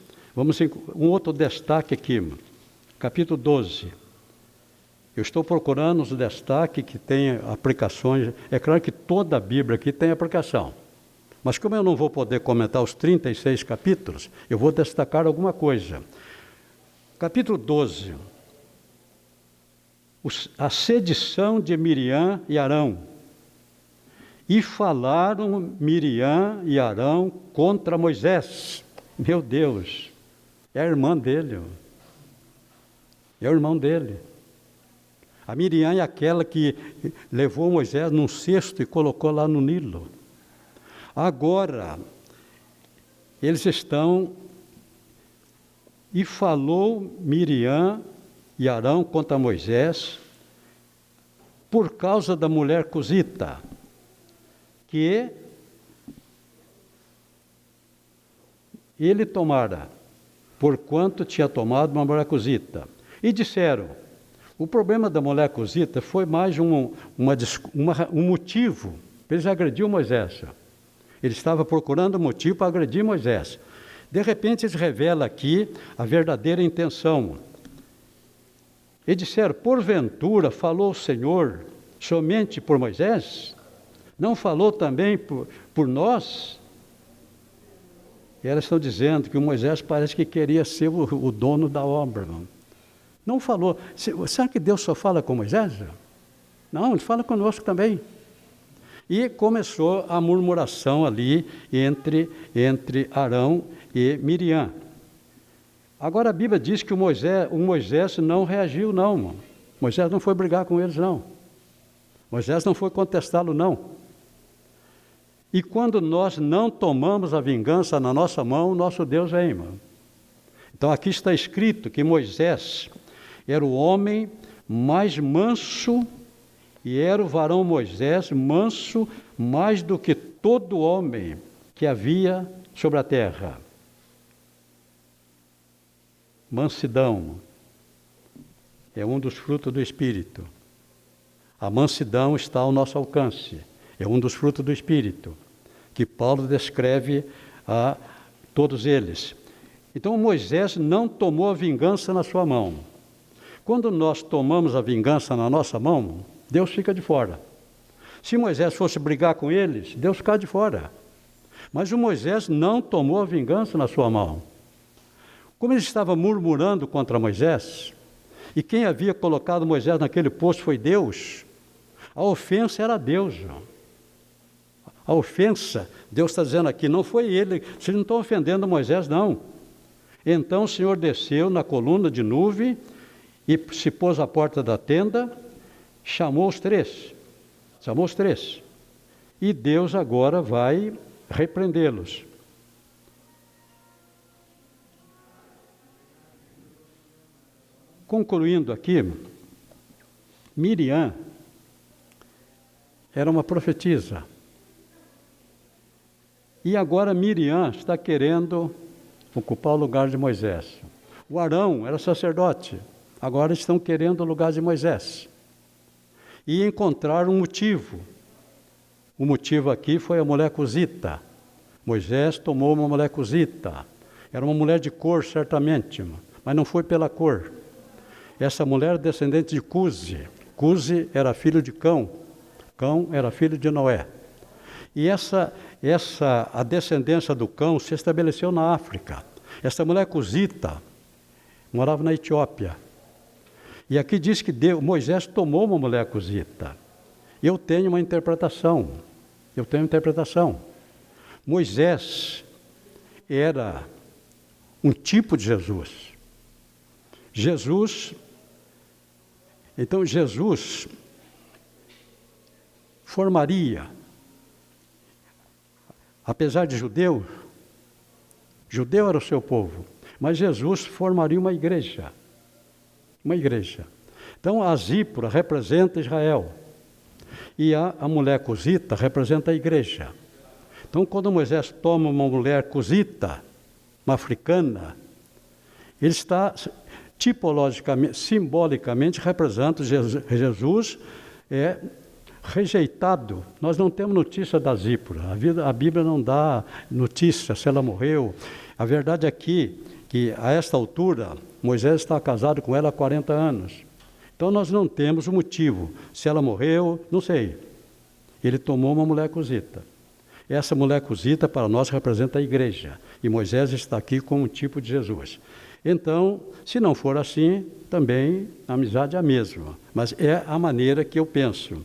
um outro destaque aqui, capítulo 12. Eu estou procurando os destaques que têm aplicações. É claro que toda a Bíblia aqui tem aplicação. Mas como eu não vou poder comentar os 36 capítulos, eu vou destacar alguma coisa. Capítulo 12. A sedição de Miriam e Arão. E falaram Miriam e Arão contra Moisés. Meu Deus, é a irmã dele. É o irmão dele. A Miriam é aquela que levou Moisés num cesto e colocou lá no Nilo. Agora, eles estão... E falou Miriam e Arão contra Moisés por causa da mulher cusita, que ele tomara, porquanto tinha tomado uma mulher cusita. E disseram, o problema da mulher cusita foi mais um motivo para eles agredir Moisés. Ele estava procurando motivo para agredir Moisés. De repente, eles revelam aqui a verdadeira intenção. E disseram, porventura falou o Senhor somente por Moisés? Não falou também por nós? E elas estão dizendo que o Moisés parece que queria ser o dono da obra. Não falou. Será que Deus só fala com Moisés? Não, ele fala conosco também. E começou a murmuração ali entre Arão e Miriam. Agora a Bíblia diz que o Moisés não reagiu, não. Moisés não foi brigar com eles, não. Moisés não foi contestá-lo, não. E quando nós não tomamos a vingança na nossa mão, o nosso Deus vem, irmão. Então aqui está escrito que Moisés era o homem mais manso, e era o varão Moisés manso mais do que todo homem que havia sobre a terra. Mansidão é um dos frutos do Espírito. A mansidão está ao nosso alcance. É um dos frutos do Espírito, que Paulo descreve a todos eles. Então Moisés não tomou a vingança na sua mão. Quando nós tomamos a vingança na nossa mão, Deus fica de fora. Se Moisés fosse brigar com eles, Deus fica de fora. Mas o Moisés não tomou a vingança na sua mão. Como ele estava murmurando contra Moisés, e quem havia colocado Moisés naquele posto foi Deus, a ofensa era Deus. A ofensa, Deus está dizendo aqui, não foi ele, vocês não estão ofendendo Moisés, não. Então o Senhor desceu na coluna de nuvem e se pôs à porta da tenda, chamou os três. E Deus agora vai repreendê-los. Concluindo aqui, Miriam era uma profetisa. E agora Miriam está querendo ocupar o lugar de Moisés. O Arão era sacerdote. Agora estão querendo o lugar de Moisés. E encontraram um motivo. O motivo aqui foi a mulher cusita. Moisés tomou uma mulher cusita. Era uma mulher de cor, certamente, mas não foi pela cor. Essa mulher é descendente de Cusi. Cusi era filho de Cão. Cão era filho de Noé. E a descendência do Cão se estabeleceu na África. Essa mulher cusita morava na Etiópia. E aqui diz que Moisés tomou uma mulher cusita. Eu tenho uma interpretação. Moisés era um tipo de Jesus. Então Jesus formaria, apesar de judeu era o seu povo, mas Jesus formaria uma igreja. Então a Zípora representa Israel e a mulher cusita representa a igreja. Então quando Moisés toma uma mulher cusita, uma africana, ele está tipologicamente, simbolicamente representa Jesus rejeitado. Nós não temos notícia da Zípora. A Bíblia não dá notícia se ela morreu. A verdade é que a esta altura, Moisés está casado com ela há 40 anos. Então nós não temos o motivo. Se ela morreu, não sei. Ele tomou uma mulher cusita. Essa mulher cusita para nós representa a igreja. E Moisés está aqui como um tipo de Jesus. Então, se não for assim, também a amizade é a mesma. Mas é a maneira que eu penso.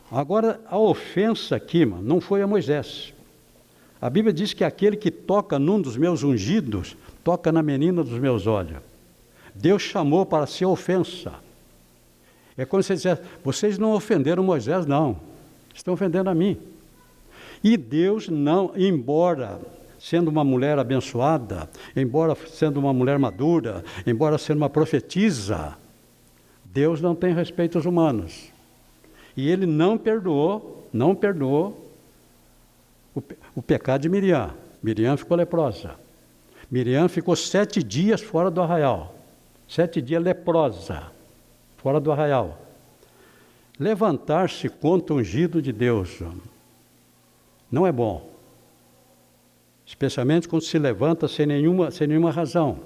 Agora, a ofensa aqui, não foi a Moisés. A Bíblia diz que aquele que toca num dos meus ungidos, toca na menina dos meus olhos. Deus chamou para ser ofensa. É como se dissesse, vocês não ofenderam Moisés, não. Estão ofendendo a mim. E Deus não, embora sendo uma mulher abençoada, embora sendo uma mulher madura, embora sendo uma profetisa, Deus não tem respeito aos humanos. E ele não perdoou o pecado de Miriam. Miriam ficou leprosa. Miriam ficou 7 dias fora do arraial. 7 dias leprosa, fora do arraial. Levantar-se contra o ungido de Deus não é bom. Especialmente quando se levanta sem nenhuma razão.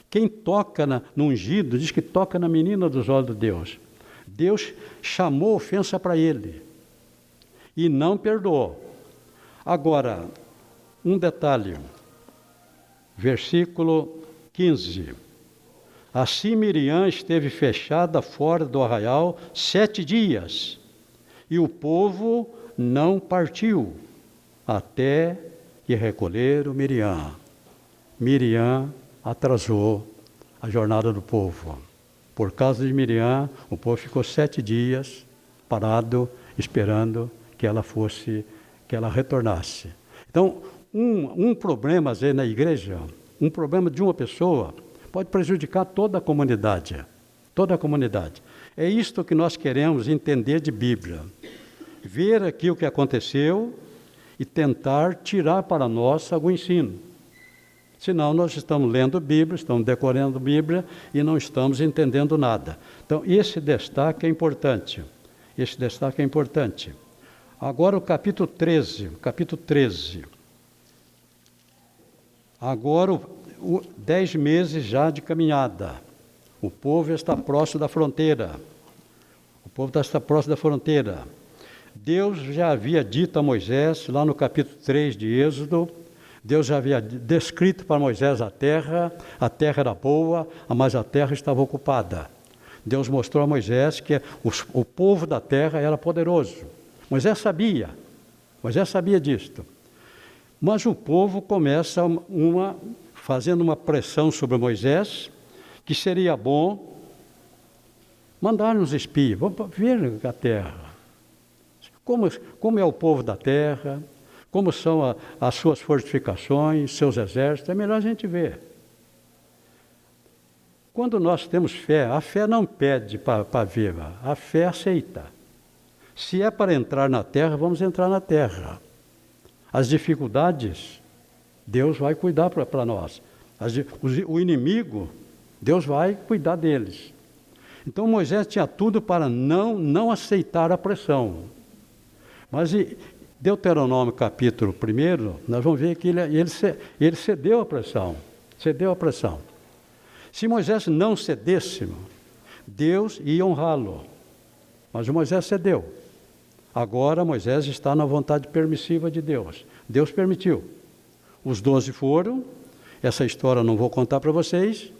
Quem toca no ungido, diz que toca na menina dos olhos de Deus. Deus chamou ofensa para ele e não perdoou. Agora, um detalhe, versículo 15. Assim Miriam esteve fechada fora do arraial 7 dias, e o povo não partiu, até que recolheram Miriam. Miriam atrasou a jornada do povo. Por causa de Miriam, o povo ficou 7 dias parado, esperando que ela retornasse. Então, um problema, às vezes, na igreja, um problema de uma pessoa, pode prejudicar toda a comunidade. Toda a comunidade. É isto que nós queremos entender de Bíblia. Ver aqui o que aconteceu e tentar tirar para nós algum ensino. Senão nós estamos lendo Bíblia, estamos decorando Bíblia e não estamos entendendo nada. Então, esse destaque é importante. Agora o capítulo 13. Agora, 10 meses já de caminhada. O povo está próximo da fronteira. Deus já havia dito a Moisés, lá no capítulo 3 de Êxodo, Deus já havia descrito para Moisés a terra era boa, mas a terra estava ocupada. Deus mostrou a Moisés que o povo da terra era poderoso. Moisés sabia disto. Mas o povo começa fazendo uma pressão sobre Moisés, que seria bom mandar uns espias, vamos ver a terra. Como é o povo da terra, como são as suas fortificações, seus exércitos, é melhor a gente ver. Quando nós temos fé, a fé não pede para ver, a fé aceita. Se é para entrar na terra, vamos entrar na terra. As dificuldades, Deus vai cuidar para nós. O inimigo, Deus vai cuidar deles. Então Moisés tinha tudo para não aceitar a pressão. Mas em Deuteronômio capítulo 1, nós vamos ver que ele cedeu à pressão. Cedeu à pressão. Se Moisés não cedesse, Deus ia honrá-lo. Mas Moisés cedeu. Agora Moisés está na vontade permissiva de Deus. Deus permitiu. Os 12 foram. Essa história eu não vou contar para vocês.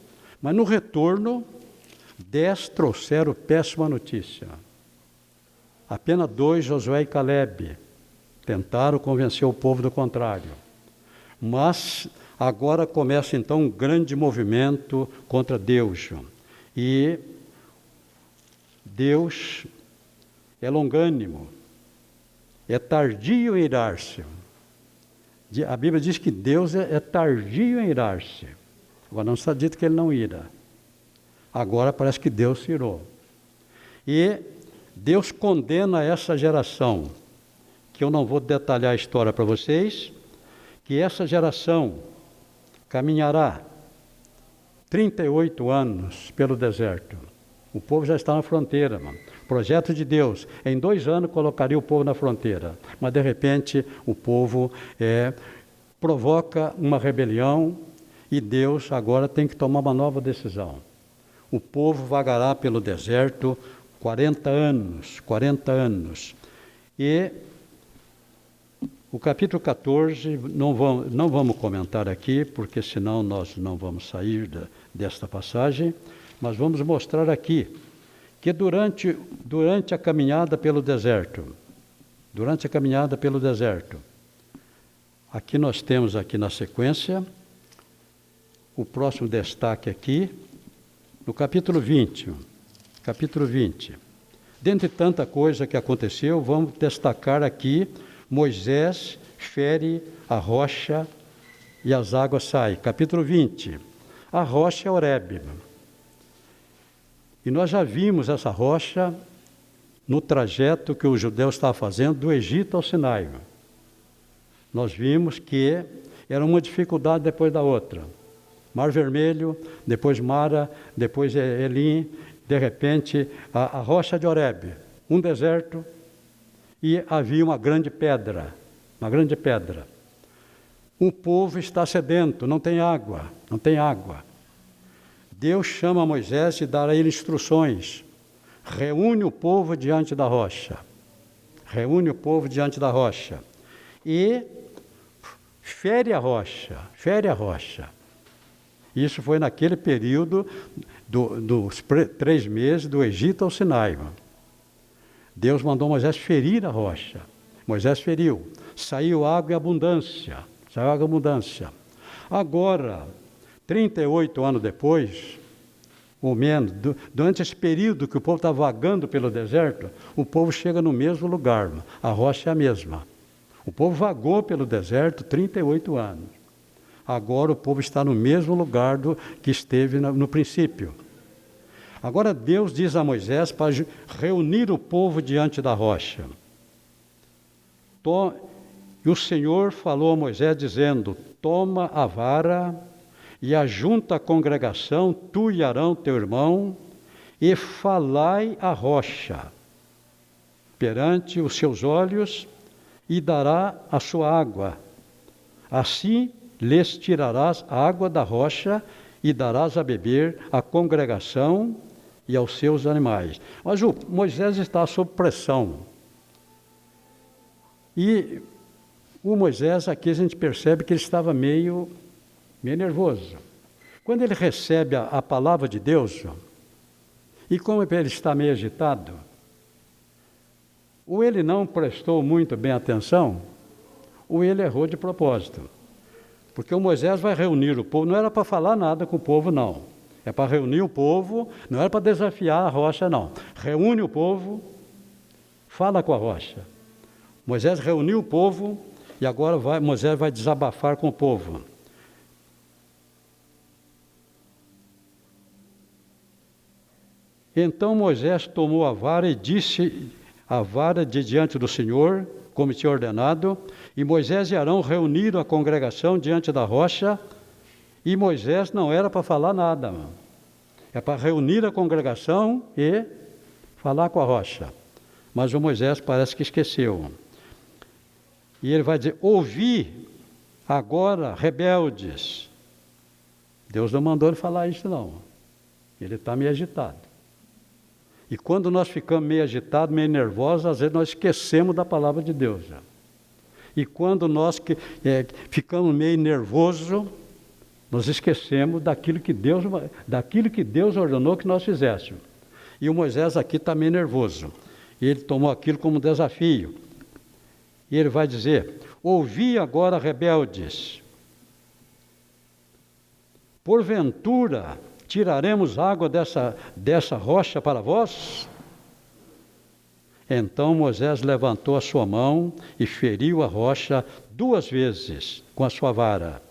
Mas no retorno, 10 trouxeram péssima notícia. Apenas 2, Josué e Caleb, tentaram convencer o povo do contrário. Mas agora começa então um grande movimento contra Deus. E Deus é longânimo, é tardio em irar-se. A Bíblia diz que Deus é tardio em irar-se. Agora não está dito que ele não ira. Agora parece que Deus se irou. E Deus condena essa geração, que eu não vou detalhar a história para vocês, que essa geração caminhará 38 anos pelo deserto. O povo já está na fronteira, mano. Projeto de Deus, em 2 anos colocaria o povo na fronteira, mas de repente o povo provoca uma rebelião e Deus agora tem que tomar uma nova decisão. O povo vagará pelo deserto 40 anos. E o capítulo 14, não vamos comentar aqui, porque senão nós não vamos sair desta passagem, mas vamos mostrar aqui que durante a caminhada pelo deserto, aqui nós temos aqui na sequência, o próximo destaque aqui, no capítulo 20. Dentre tanta coisa que aconteceu, vamos destacar aqui, Moisés fere a rocha e as águas saem. Capítulo 20, a rocha é Horebe. E nós já vimos essa rocha no trajeto que os judeus estavam fazendo do Egito ao Sinai. Nós vimos que era uma dificuldade depois da outra. Mar Vermelho, depois Mara, depois Elim, de repente a rocha de Horebe, um deserto, e havia uma grande pedra. O povo está sedento, não tem água. Deus chama Moisés e dá a ele instruções. Reúne o povo diante da rocha. E fere a rocha. Isso foi naquele período dos 3 meses do Egito ao Sinai. Deus mandou Moisés ferir a rocha. Moisés feriu. Saiu água em abundância. Agora, 38 anos depois, ou menos, durante esse período que o povo está vagando pelo deserto, o povo chega no mesmo lugar, a rocha é a mesma. O povo vagou pelo deserto 38 anos. Agora o povo está no mesmo lugar que esteve no princípio. Agora Deus diz a Moisés para reunir o povo diante da rocha. E o Senhor falou a Moisés dizendo, toma a vara e ajunta a congregação, tu e Arão, teu irmão, e falai a rocha perante os seus olhos, e dará a sua água. Assim lhes tirarás a água da rocha, e darás a beber à congregação e aos seus animais. Mas Moisés está sob pressão. E o Moisés, aqui a gente percebe que ele estava meio nervoso. Quando ele recebe a palavra de Deus, e como ele está meio agitado, ou ele não prestou muito bem atenção, ou ele errou de propósito. Porque o Moisés vai reunir o povo, não era para falar nada com o povo, não. É para reunir o povo, não era para desafiar a rocha, não. Reúne o povo, fala com a rocha. Moisés reuniu o povo, e agora Moisés vai desabafar com o povo. Então Moisés tomou a vara e disse a vara de diante do Senhor, como tinha ordenado, e Moisés e Arão reuniram a congregação diante da rocha, E Moisés não era para falar nada, mano. É para reunir a congregação e falar com a rocha. Mas o Moisés parece que esqueceu. E ele vai dizer, ouvi agora, rebeldes. Deus não mandou ele falar isso, não. Ele está meio agitado. E quando nós ficamos meio agitados, meio nervosos, às vezes nós esquecemos da palavra de Deus. Já. E quando nós ficamos meio nervosos, nós esquecemos daquilo que Deus ordenou que nós fizéssemos. E o Moisés aqui está meio nervoso. E ele tomou aquilo como desafio. E ele vai dizer, ouvi agora, rebeldes, porventura tiraremos água dessa rocha para vós? Então Moisés levantou a sua mão e feriu a rocha 2 vezes com a sua vara.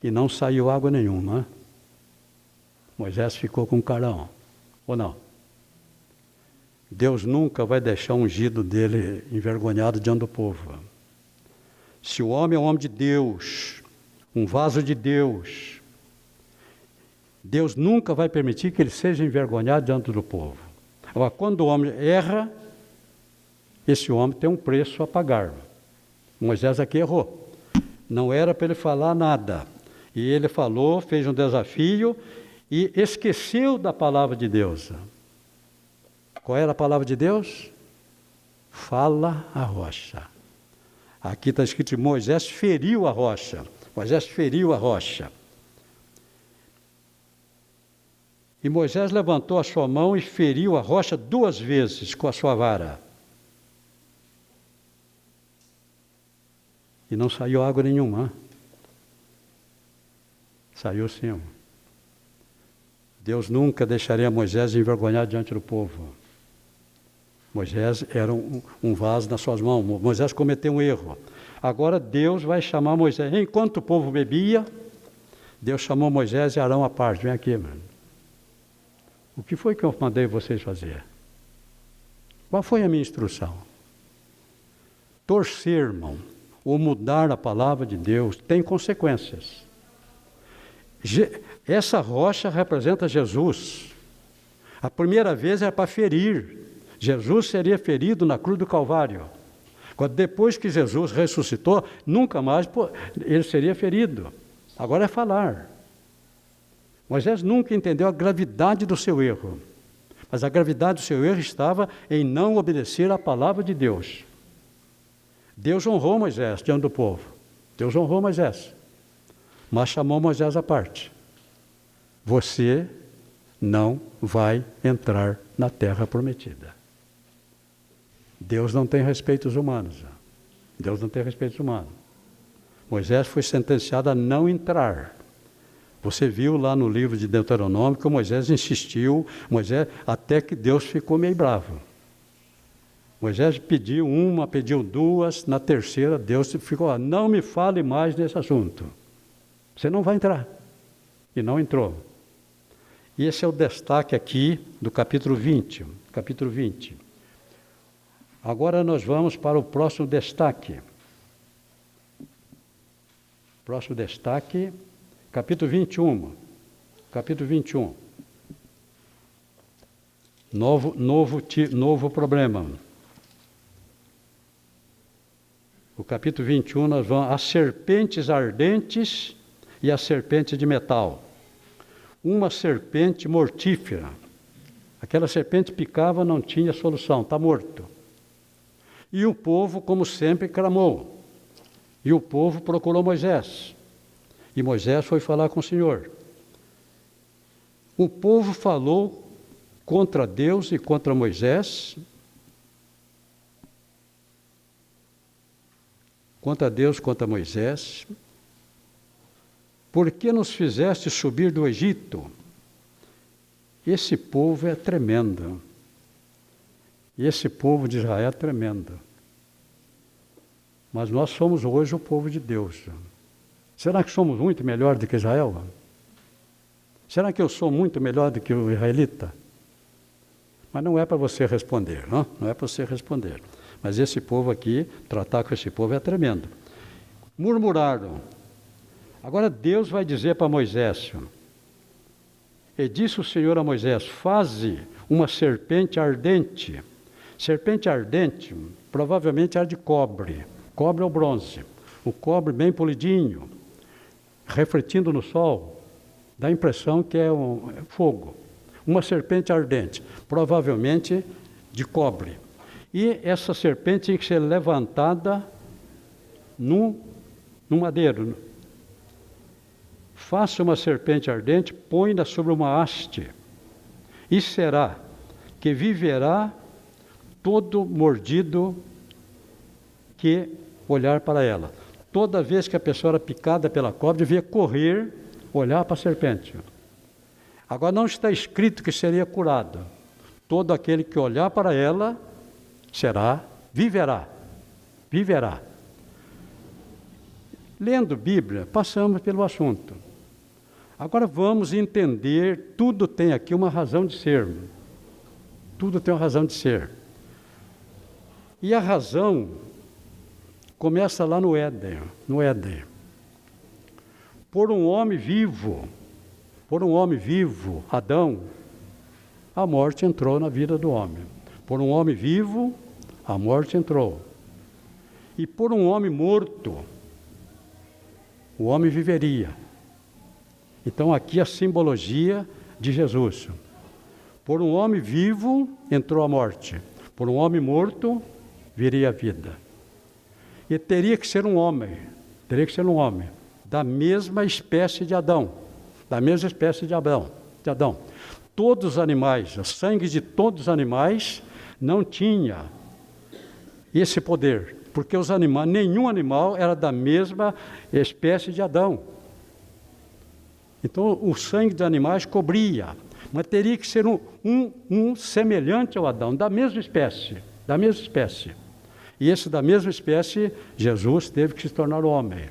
E não saiu água nenhuma. Moisés ficou com carão, ou não? Deus nunca vai deixar o ungido dele envergonhado diante do povo. Se o homem é um homem de Deus, um vaso de Deus, Deus nunca vai permitir que ele seja envergonhado diante do povo. Agora, quando o homem erra, esse homem tem um preço a pagar. Moisés aqui errou. Não era para ele falar nada. E ele falou, fez um desafio e esqueceu da palavra de Deus. Qual era a palavra de Deus? Fala a rocha. Aqui está escrito, Moisés feriu a rocha. Moisés feriu a rocha. E Moisés levantou a sua mão e feriu a rocha 2 vezes com a sua vara. E não saiu água nenhuma. Saiu sim. Deus nunca deixaria Moisés envergonhado diante do povo. Moisés era um vaso nas suas mãos. Moisés cometeu um erro. Agora Deus vai chamar Moisés. Enquanto o povo bebia, Deus chamou Moisés e Arão à parte. Vem aqui, mano. O que foi que eu mandei vocês fazer? Qual foi a minha instrução? Torcer, irmão, ou mudar a palavra de Deus tem consequências. Essa rocha representa Jesus. A primeira vez era para ferir. Jesus seria ferido na cruz do Calvário. Depois que Jesus ressuscitou, nunca mais ele seria ferido. Agora é falar. Moisés nunca entendeu a gravidade do seu erro. Mas a gravidade do seu erro estava em não obedecer à palavra de Deus. Deus honrou Moisés diante do povo. Deus honrou Moisés. Mas chamou Moisés à parte. Você não vai entrar na terra prometida. Deus não tem respeitos humanos. Deus não tem respeitos humanos. Moisés foi sentenciado a não entrar. Você viu lá no livro de Deuteronômio que Moisés insistiu, até que Deus ficou meio bravo. Moisés pediu uma, pediu 2, na terceira Deus ficou, não me fale mais desse assunto. Você não vai entrar. E não entrou. E esse é o destaque aqui do capítulo 20. Capítulo 20. Agora nós vamos para o próximo destaque. Próximo destaque, capítulo 21. Capítulo 21. Novo problema. O capítulo 21 nós vamos as serpentes ardentes e a serpente de metal. Uma serpente mortífera. Aquela serpente picava, não tinha solução, está morto. E o povo, como sempre, clamou. E o povo procurou Moisés. E Moisés foi falar com o Senhor. O povo falou contra Deus e contra Moisés. Contra Deus, contra Moisés. Por que nos fizeste subir do Egito? Esse povo é tremendo. Esse povo de Israel é tremendo. Mas nós somos hoje o povo de Deus. Será que somos muito melhor do que Israel? Será que eu sou muito melhor do que o israelita? Mas não é para você responder, não? Não é para você responder. Mas esse povo aqui, tratar com esse povo é tremendo. Murmuraram. Agora Deus vai dizer para Moisés, e disse o Senhor a Moisés, faze uma serpente ardente. Serpente ardente, provavelmente era de cobre. Cobre ou bronze. O cobre bem polidinho, refletindo no sol, dá a impressão que é um fogo. Uma serpente ardente, provavelmente de cobre. E essa serpente tinha que ser levantada no madeiro. Faça uma serpente ardente, põe-na sobre uma haste, e será que viverá todo mordido que olhar para ela. Toda vez que a pessoa era picada pela cobra, devia correr, olhar para a serpente. Agora não está escrito que seria curado. Todo aquele que olhar para ela, viverá. Lendo Bíblia, passamos pelo assunto. Agora vamos entender, tudo tem aqui uma razão de ser. Tudo tem uma razão de ser. E a razão começa lá no Éden. Por um homem vivo, Adão, a morte entrou na vida do homem. Por um homem vivo, a morte entrou. E por um homem morto, o homem viveria. Então aqui a simbologia de Jesus. Por um homem vivo entrou a morte. Por um homem morto viria a vida. E teria que ser um homem. Da mesma espécie de Adão. Todos os animais, o sangue de todos os animais não tinha esse poder. Porque nenhum animal era da mesma espécie de Adão. Então o sangue dos animais cobria, mas teria que ser um semelhante ao Adão, da mesma espécie. E esse da mesma espécie, Jesus teve que se tornar homem.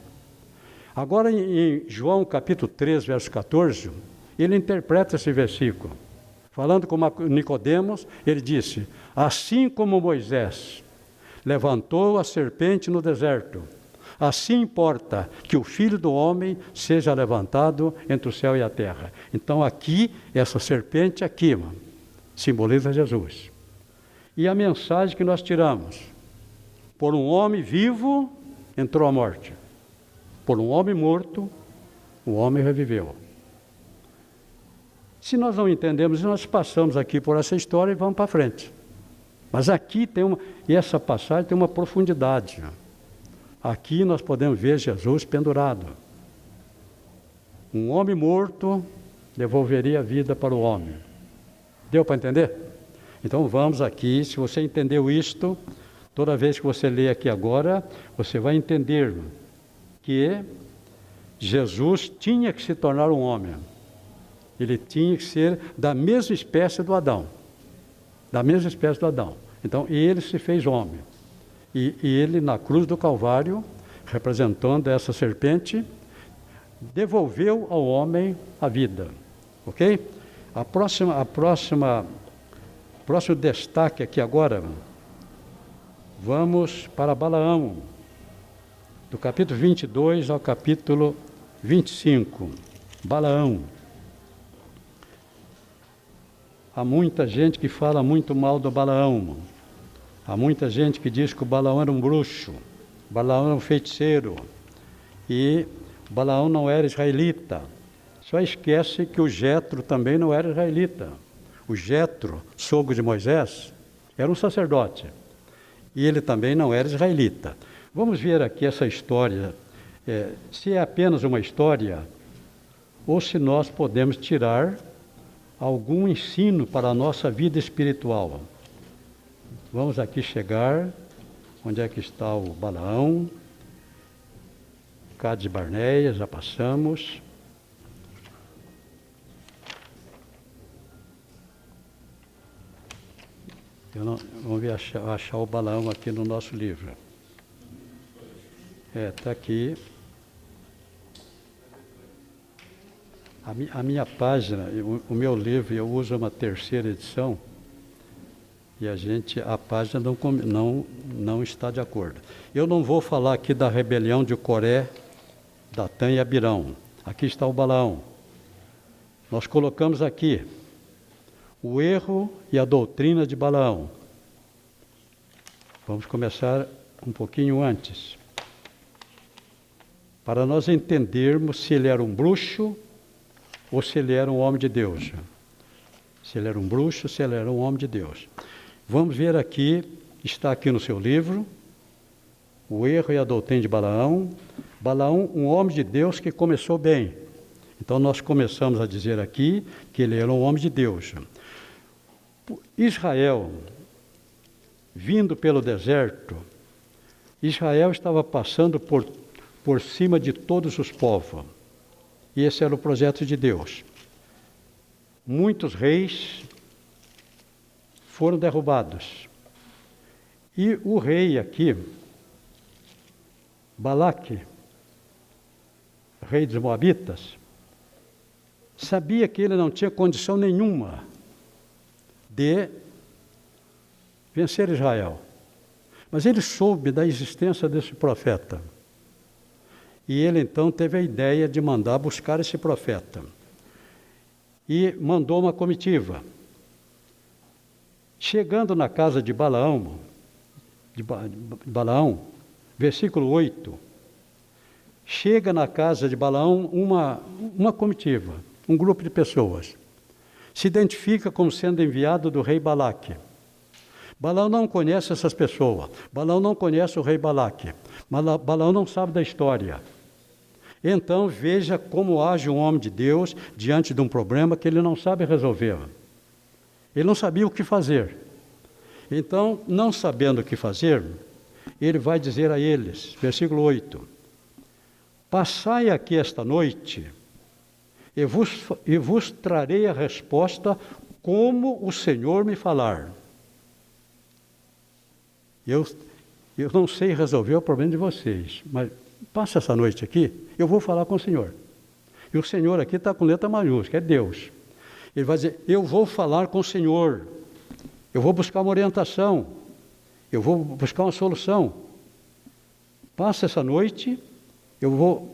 Agora em João capítulo 3, verso 14, ele interpreta esse versículo. Falando com Nicodemos, ele disse, assim como Moisés levantou a serpente no deserto, assim importa que o Filho do Homem seja levantado entre o céu e a terra. Então aqui, essa serpente aqui, simboliza Jesus. E a mensagem que nós tiramos, por um homem vivo, entrou a morte. Por um homem morto, o homem reviveu. Se nós não entendemos, nós passamos aqui por essa história e vamos para frente. Mas aqui essa passagem tem uma profundidade. Aqui nós podemos ver Jesus pendurado. Um homem morto devolveria a vida para o homem. Deu para entender? Então vamos aqui, se você entendeu isto, toda vez que você lê aqui agora, você vai entender que Jesus tinha que se tornar um homem. Ele tinha que ser da mesma espécie do Adão. Então ele se fez homem. E ele, na cruz do Calvário, representando essa serpente, devolveu ao homem a vida. Ok? Próximo destaque aqui agora, vamos para Balaão, do capítulo 22 ao capítulo 25. Balaão. Há muita gente que fala muito mal do Balaão. Há muita gente que diz que o Balaão era um bruxo, Balaão era um feiticeiro, e Balaão não era israelita. Só esquece que o Jetro também não era israelita. O Jetro, sogro de Moisés, era um sacerdote, e ele também não era israelita. Vamos ver aqui essa história, se é apenas uma história, ou se nós podemos tirar algum ensino para a nossa vida espiritual. Vamos aqui chegar, onde é que está o Balaão, Cádiz Barneia, já passamos. Vamos ver achar o Balaão aqui no nosso livro. Está aqui. A minha página, o meu livro, eu uso uma terceira edição, e a página não está de acordo. Eu não vou falar aqui da rebelião de Coré Datã e Abirão. Aqui está o Balaão. Nós colocamos aqui o erro e a doutrina de Balaão. Vamos começar um pouquinho antes, para nós entendermos se ele era um bruxo ou se ele era um homem de Deus. Se ele era um bruxo, se ele era um homem de Deus. Vamos ver aqui, está aqui no seu livro, o erro e a doutrina de Balaão. Balaão, um homem de Deus que começou bem. Então nós começamos a dizer aqui que ele era um homem de Deus. Israel, vindo pelo deserto, Israel estava passando por cima de todos os povos. E esse era o projeto de Deus. Muitos reis foram derrubados. E o rei aqui, Balaque, rei dos Moabitas, sabia que ele não tinha condição nenhuma de vencer Israel. Mas ele soube da existência desse profeta. E ele então teve a ideia de mandar buscar esse profeta. E mandou uma comitiva. Chegando na casa de Balaão, versículo 8, chega na casa de Balaão uma comitiva, um grupo de pessoas. Se identifica como sendo enviado do rei Balaque. Balaão não conhece essas pessoas. Balaão não conhece o rei Balaque. Balaão não sabe da história. Então veja como age um homem de Deus diante de um problema que ele não sabe resolver. Ele não sabia o que fazer. Então, não sabendo o que fazer, ele vai dizer a eles, versículo 8, passai aqui esta noite e vos trarei a resposta como o Senhor me falar. Eu não sei resolver o problema de vocês, mas passa essa noite aqui, eu vou falar com o Senhor. E o Senhor aqui está com letra maiúscula, é Deus. Ele vai dizer, eu vou falar com o Senhor, eu vou buscar uma orientação, eu vou buscar uma solução. Passa essa noite, eu vou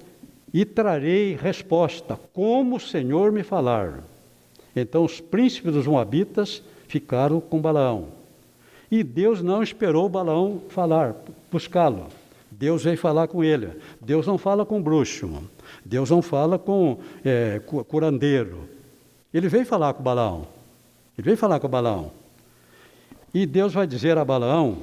e trarei resposta, como o Senhor me falar. Então os príncipes dos Moabitas ficaram com Balaão. E Deus não esperou Balaão falar, buscá-lo. Deus veio falar com ele. Deus não fala com bruxo. Deus não fala com curandeiro. Ele veio falar com Balaão. Ele veio falar com Balaão. E Deus vai dizer a Balaão,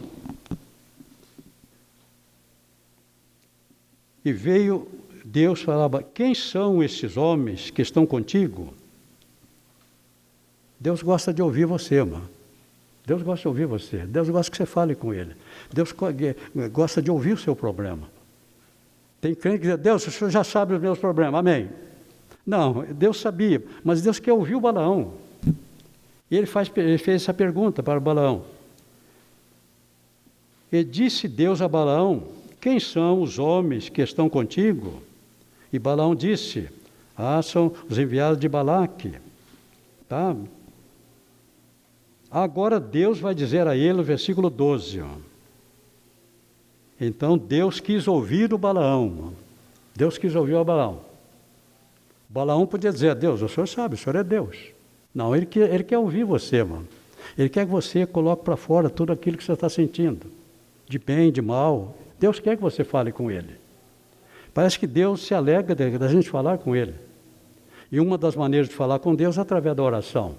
e veio Deus falar, quem são esses homens que estão contigo? Deus gosta de ouvir você, mano. Deus gosta de ouvir você. Deus gosta que você fale com Ele. Deus gosta de ouvir o seu problema. Tem crente que diz, Deus, o Senhor já sabe os meus problemas. Amém. Não, Deus sabia, mas Deus quer ouvir o Balaão. E ele fez essa pergunta para Balaão. E disse Deus a Balaão, quem são os homens que estão contigo? E Balaão disse, são os enviados de Balaque. Tá? Agora Deus vai dizer a ele, no versículo 12. Então Deus quis ouvir o Balaão. Deus quis ouvir o Balaão. Balaão podia dizer a Deus, o Senhor sabe, o Senhor é Deus. Não, ele quer ouvir você, mano. Ele quer que você coloque para fora tudo aquilo que você está sentindo. De bem, de mal. Deus quer que você fale com Ele. Parece que Deus se alegra da gente falar com Ele. E uma das maneiras de falar com Deus é através da oração.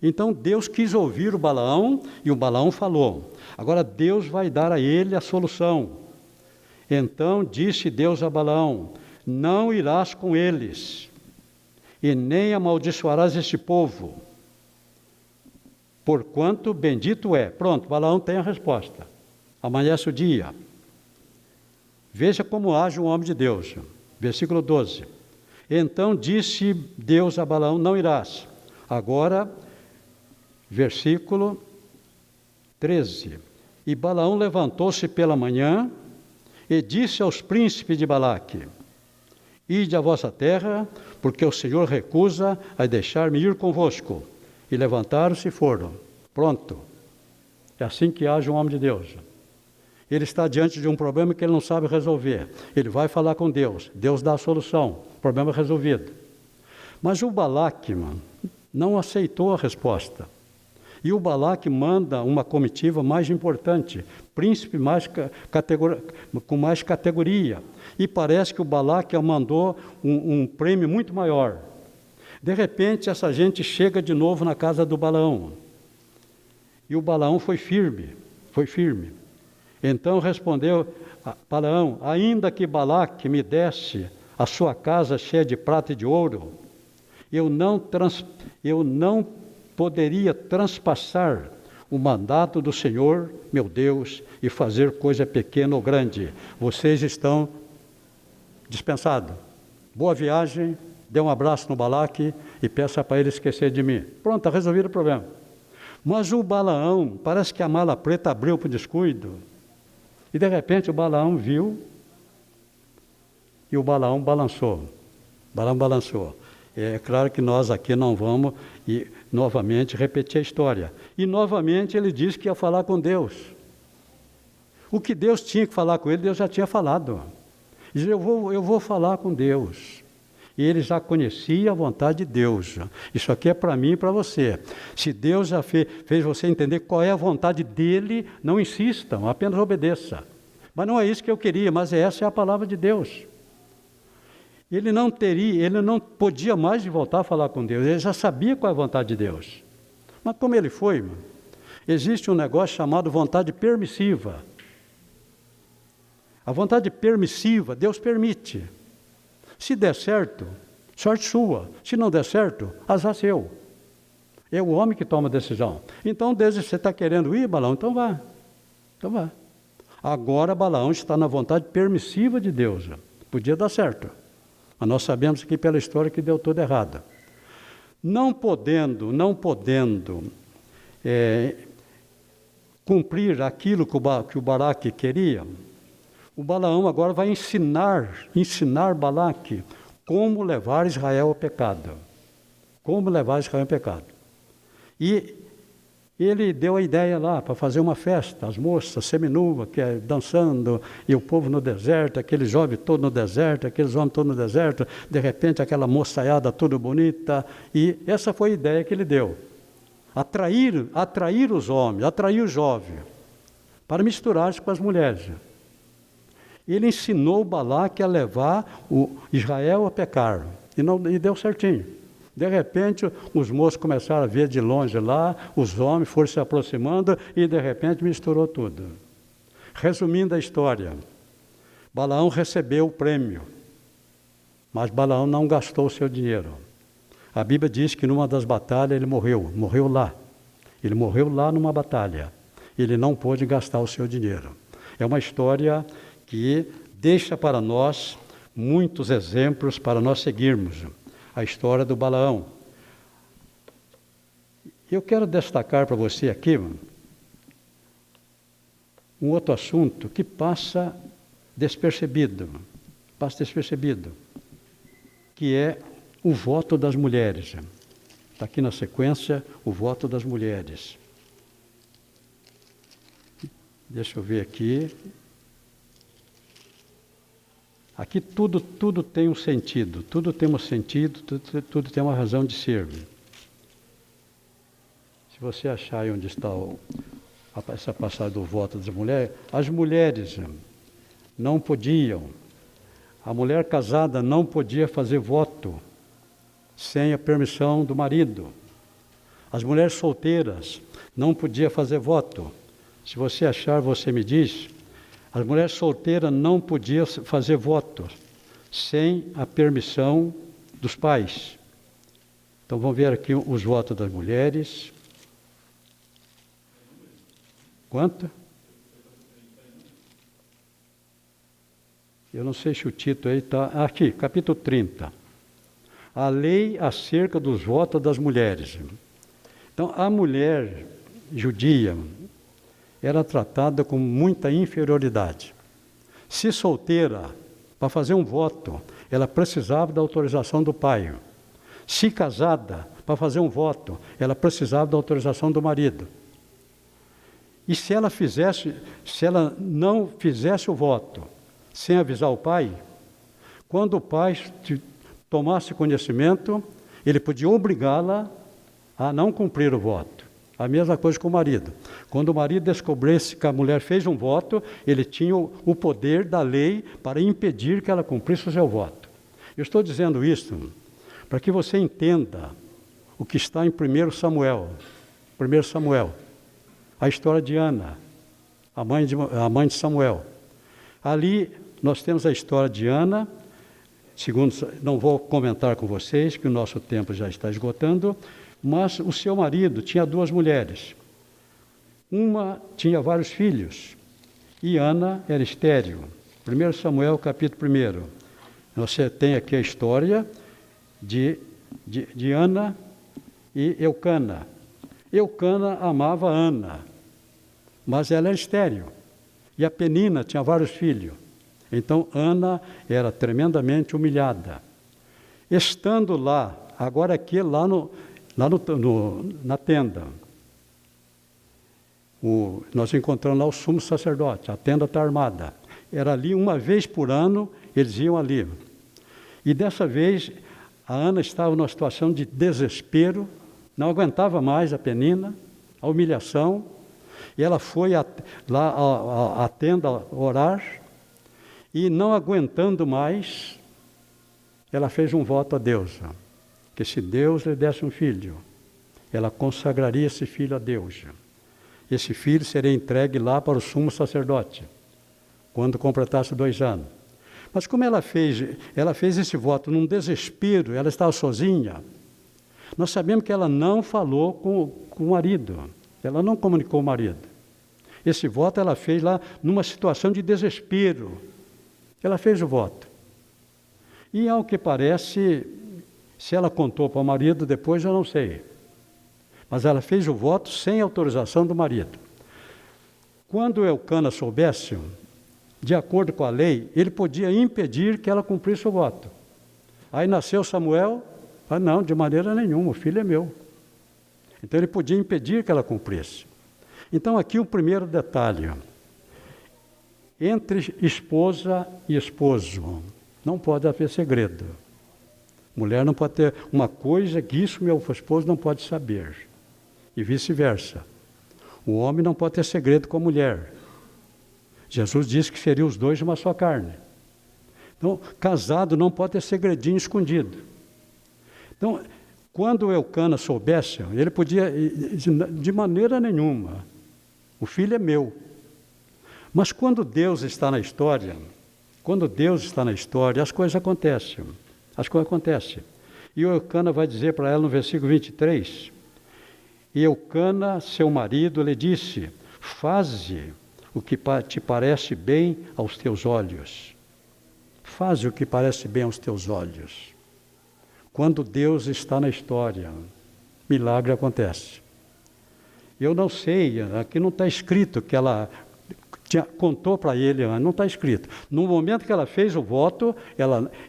Então Deus quis ouvir o Balaão e o Balaão falou. Agora Deus vai dar a ele a solução. Então disse Deus a Balaão, não irás com eles, e nem amaldiçoarás este povo, porquanto bendito é. Pronto, Balaão tem a resposta. Amanhece o dia. Veja como age um homem de Deus. Versículo 12. Então disse Deus a Balaão, não irás. Agora, versículo 13. E Balaão levantou-se pela manhã e disse aos príncipes de Balaque, ide à vossa terra, porque o Senhor recusa a deixar-me ir convosco. E levantaram-se e foram. Pronto. É assim que age um homem de Deus. ele está diante de um problema que ele não sabe resolver. Ele vai falar com Deus, Deus dá a solução, problema resolvido. Mas o Balaque, não aceitou a resposta. E o Balaque manda uma comitiva mais importante, príncipe com mais categoria. E parece que o Balaque mandou um prêmio muito maior. De repente, essa gente chega de novo na casa do Balaão. E o Balaão foi firme. Então respondeu Balaão: ainda que Balaque me desse a sua casa cheia de prata e de ouro, eu não poderia transpassar o mandato do Senhor, meu Deus, e fazer coisa pequena ou grande. Vocês estão dispensados. Boa viagem, dê um abraço no Balaque e peça para ele esquecer de mim. Pronto, está resolvido o problema. Mas o Balaão, parece que a mala preta abriu para o descuido. E de repente o Balaão viu e o Balaão balançou. É claro que nós aqui não vamos novamente repetir a história. E novamente ele disse que ia falar com Deus. O que Deus tinha que falar com ele, Deus já tinha falado. Diz: eu vou falar com Deus. E ele já conhecia a vontade de Deus. Isso aqui é para mim e para você. Se Deus já fez você entender qual é a vontade dele, não insistam, apenas obedeça. Mas não é isso que eu queria, mas essa é a palavra de Deus. Ele não podia mais voltar a falar com Deus, ele já sabia qual é a vontade de Deus. Mas como ele foi, existe um negócio chamado vontade permissiva. A vontade permissiva, Deus permite. Se der certo, sorte sua. Se não der certo, azar seu. É o homem que toma a decisão. Então, desde que você está querendo ir, Balaão, então vá. Agora Balaão está na vontade permissiva de Deus. Podia dar certo. Mas nós sabemos aqui pela história que deu tudo errado. Não podendo cumprir aquilo que o Balaque queria, o Balaão agora vai ensinar Balaque como levar Israel ao pecado. E ele deu a ideia lá para fazer uma festa, as moças seminuas, dançando, e o povo no deserto, aquele jovem todo no deserto, aqueles homens todos no deserto, de repente aquela moçaiada toda bonita, e essa foi a ideia que ele deu. Atrair os homens, atrair os jovens, para misturar-se com as mulheres. Ele ensinou Balaque a levar o Israel a pecar, e deu certinho. De repente, os moços começaram a ver de longe lá, os homens foram se aproximando e de repente misturou tudo. Resumindo a história, Balaão recebeu o prêmio, mas Balaão não gastou o seu dinheiro. A Bíblia diz que numa das batalhas ele morreu lá. Ele morreu lá numa batalha. Ele não pôde gastar o seu dinheiro. É uma história que deixa para nós muitos exemplos para nós seguirmos. A história do Balaão. Eu quero destacar para você aqui um outro assunto que passa despercebido, que é o voto das mulheres. Está aqui na sequência, o voto das mulheres. Deixa eu ver aqui. Aqui tudo tem um sentido, tudo tem tudo tem uma razão de ser. Se você achar aí onde está essa passagem do voto das mulheres, as mulheres não podiam, a mulher casada não podia fazer voto sem a permissão do marido. As mulheres solteiras não podiam fazer voto. Se você achar, você me diz. As mulheres solteiras não podiam fazer voto sem a permissão dos pais. Então vamos ver aqui os votos das mulheres. Quanto? Eu não sei se o título aí está... Aqui, capítulo 30. A lei acerca dos votos das mulheres. Então, a mulher judia era tratada com muita inferioridade. Se solteira, para fazer um voto, ela precisava da autorização do pai. Se casada, para fazer um voto, ela precisava da autorização do marido. E se ela não fizesse o voto sem avisar o pai, quando o pai tomasse conhecimento, ele podia obrigá-la a não cumprir o voto. A mesma coisa com o marido. Quando o marido descobrisse que a mulher fez um voto, ele tinha o poder da lei para impedir que ela cumprisse o seu voto. Eu estou dizendo isso para que você entenda o que está em 1 Samuel. 1 Samuel, a história de Ana, a mãe de Samuel. Ali nós temos a história de Ana, não vou comentar com vocês, que o nosso tempo já está esgotando, mas o seu marido tinha 2 mulheres. Uma tinha vários filhos, e Ana era estéril. 1 Samuel, capítulo 1. Você tem aqui a história de Ana e Eucana. Eucana amava Ana, mas ela era estéril. E a Penina tinha vários filhos. Então Ana era tremendamente humilhada. Estando lá, agora aqui na tenda, nós encontramos lá o sumo sacerdote, a tenda está armada. Era ali, uma vez por ano, eles iam ali. E dessa vez, a Ana estava numa situação de desespero, não aguentava mais a Penina, a humilhação, e ela foi lá à tenda orar, e não aguentando mais, ela fez um voto a Deus, que se Deus lhe desse um filho, ela consagraria esse filho a Deus. Esse filho seria entregue lá para o sumo sacerdote, quando completasse 2 anos. Mas como ela fez esse voto num desespero, ela estava sozinha, nós sabemos que ela não falou com o marido, ela não comunicou o marido. Esse voto ela fez lá numa situação de desespero. Ela fez o voto. E ao que parece, se ela contou para o marido depois, eu não sei. Mas ela fez o voto sem autorização do marido. Quando Eucana soubesse, de acordo com a lei, ele podia impedir que ela cumprisse o voto. Aí nasceu Samuel, não, de maneira nenhuma, o filho é meu. Então ele podia impedir que ela cumprisse. Então aqui o primeiro detalhe, entre esposa e esposo, não pode haver segredo. Mulher não pode ter uma coisa que isso meu esposo não pode saber. E vice-versa. O homem não pode ter segredo com a mulher. Jesus disse que seriam os 2 uma só carne. Então, casado não pode ter segredinho escondido. Então, quando Eucana soubesse, ele podia, de maneira nenhuma, o filho é meu. Mas quando Deus está na história, as coisas acontecem. E Eucana vai dizer para ela no versículo 23, e Eucana, seu marido, lhe disse, faze o que te parece bem aos teus olhos. Faze o que parece bem aos teus olhos. Quando Deus está na história, milagre acontece. Eu não sei, aqui não está escrito que ela contou para ele, não está escrito. No momento que ela fez o voto,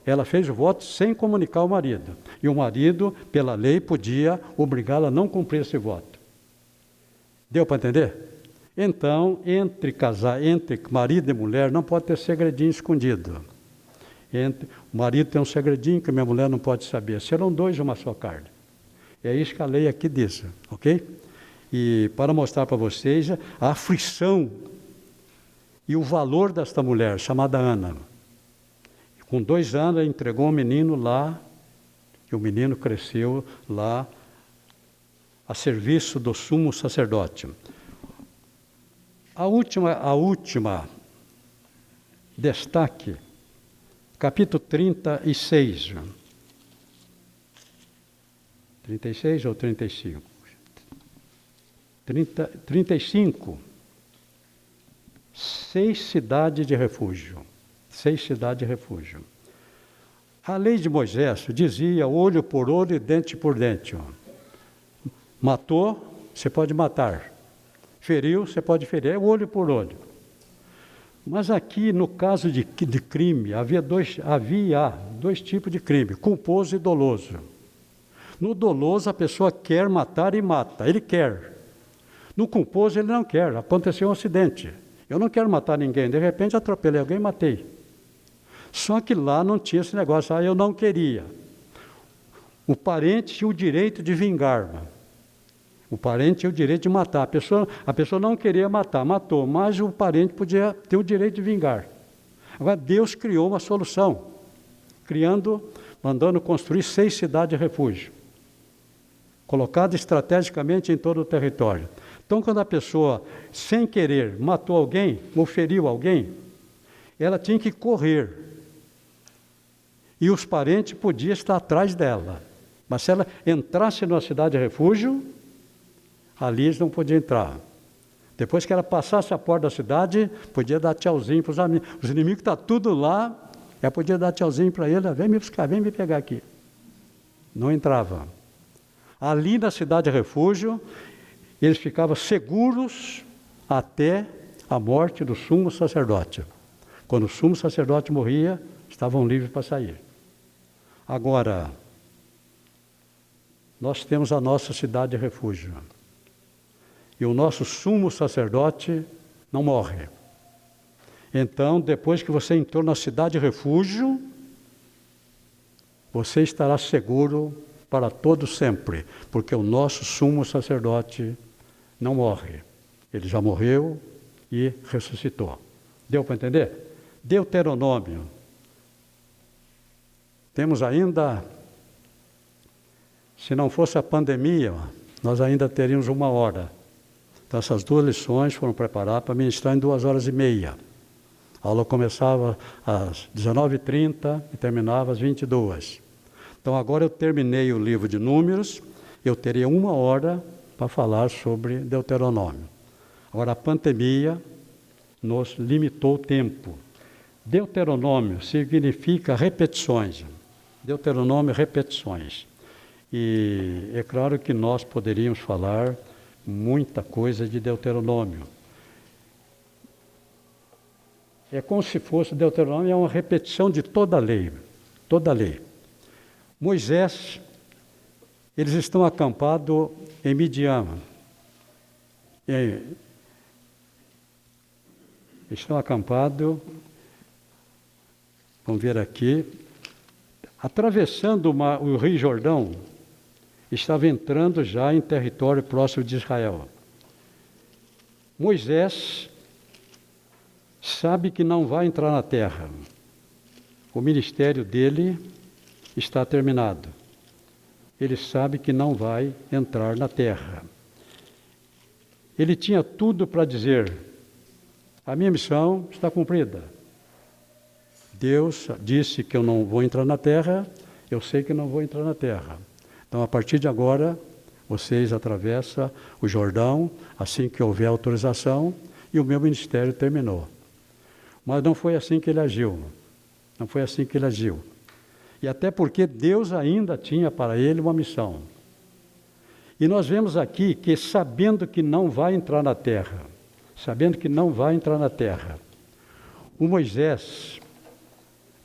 ela fez o voto sem comunicar ao marido. E o marido, pela lei, podia obrigá-la a não cumprir esse voto. Deu para entender? Então, entre marido e mulher, não pode ter segredinho escondido. O marido tem um segredinho que minha mulher não pode saber. Serão 2 uma só carne. É isso que a lei aqui diz, ok? E para mostrar para vocês a aflição e o valor desta mulher, chamada Ana. Com 2 anos, ela entregou um menino lá, e o menino cresceu lá, a serviço do sumo sacerdote. A última destaque, capítulo 36. 36 ou 35? 35. 6 cidades de refúgio. 6 cidades de refúgio. A lei de Moisés dizia olho por olho e dente por dente. Matou, você pode matar. Feriu, você pode ferir. É olho por olho. Mas aqui, no caso de crime, havia dois tipos de crime, culposo e doloso. No doloso, a pessoa quer matar e mata, ele quer. No culposo ele não quer, aconteceu um acidente. Eu não quero matar ninguém, de repente atropelei alguém e matei. Só que lá não tinha esse negócio, eu não queria. O parente tinha o direito de vingar. O parente tinha o direito de matar. A pessoa não queria matar, matou, mas o parente podia ter o direito de vingar. Agora, Deus criou uma solução, mandando construir 6 cidades de refúgio, colocadas estrategicamente em todo o território. Então, quando a pessoa, sem querer, matou alguém, ou feriu alguém, ela tinha que correr. E os parentes podiam estar atrás dela. Mas se ela entrasse numa cidade de refúgio, ali eles não podiam entrar. Depois que ela passasse a porta da cidade, podia dar tchauzinho para os amigos. Os inimigos estão tudo lá, ela podia dar tchauzinho para ele, vem me buscar, vem me pegar aqui. Não entrava. Ali na cidade de refúgio, eles ficavam seguros até a morte do sumo sacerdote. Quando o sumo sacerdote morria, estavam livres para sair. Agora, nós temos a nossa cidade de refúgio. E o nosso sumo sacerdote não morre. Então, depois que você entrou na cidade de refúgio, você estará seguro para todo sempre, porque o nosso sumo sacerdote não morre. Ele já morreu e ressuscitou. Deu para entender? Deuteronômio. Temos ainda, se não fosse a pandemia, nós ainda teríamos 1 hora. Então, essas 2 lições foram preparadas para ministrar em 2h30. A aula começava às 19h30 e terminava às 22h. Então, agora eu terminei o livro de Números, eu teria 1 hora para falar sobre Deuteronômio. Agora, a pandemia nos limitou o tempo. Deuteronômio significa repetições. Deuteronômio, repetições. E é claro que nós poderíamos falar muita coisa de Deuteronômio. É como se fosse Deuteronômio, é uma repetição de toda a lei. Toda a lei. Moisés, eles estão acampados em Midian. Estão acampados, vamos ver aqui, atravessando o Rio Jordão, estava entrando já em território próximo de Israel. Moisés sabe que não vai entrar na terra. O ministério dele está terminado. Ele sabe que não vai entrar na terra. Ele tinha tudo para dizer: a minha missão está cumprida. Deus disse que eu não vou entrar na terra, eu sei que não vou entrar na terra. Então, a partir de agora, vocês atravessam o Jordão, assim que houver autorização, e o meu ministério terminou. Mas não foi assim que ele agiu. Não foi assim que ele agiu. E até porque Deus ainda tinha para ele uma missão. E nós vemos aqui que, sabendo que não vai entrar na terra, o Moisés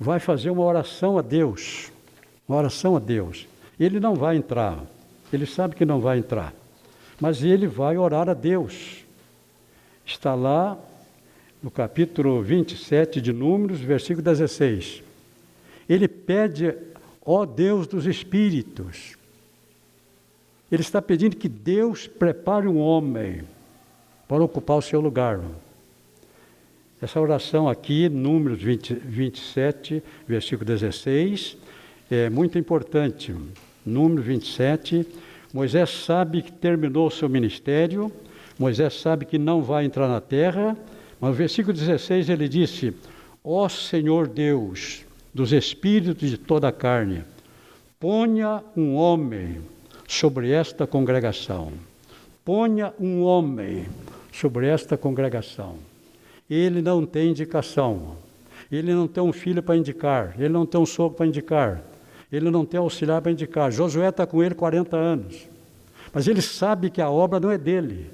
vai fazer uma oração a Deus. Ele não vai entrar, ele sabe que não vai entrar, mas ele vai orar a Deus. Está lá no capítulo 27 de Números, versículo 16. Ele pede, ó Deus dos Espíritos, ele está pedindo que Deus prepare um homem para ocupar o seu lugar. Essa oração aqui, Números 27, versículo 16, é muito importante. Número 27, Moisés sabe que terminou o seu ministério, Moisés sabe que não vai entrar na terra, mas no versículo 16 ele disse: ó Senhor Deus dos espíritos de toda a carne, ponha um homem sobre esta congregação. Ponha um homem sobre esta congregação. Ele não tem indicação, ele não tem um filho para indicar, ele não tem um sogro para indicar, ele não tem auxiliar para indicar. Josué está com ele 40 anos, mas ele sabe que a obra não é dele,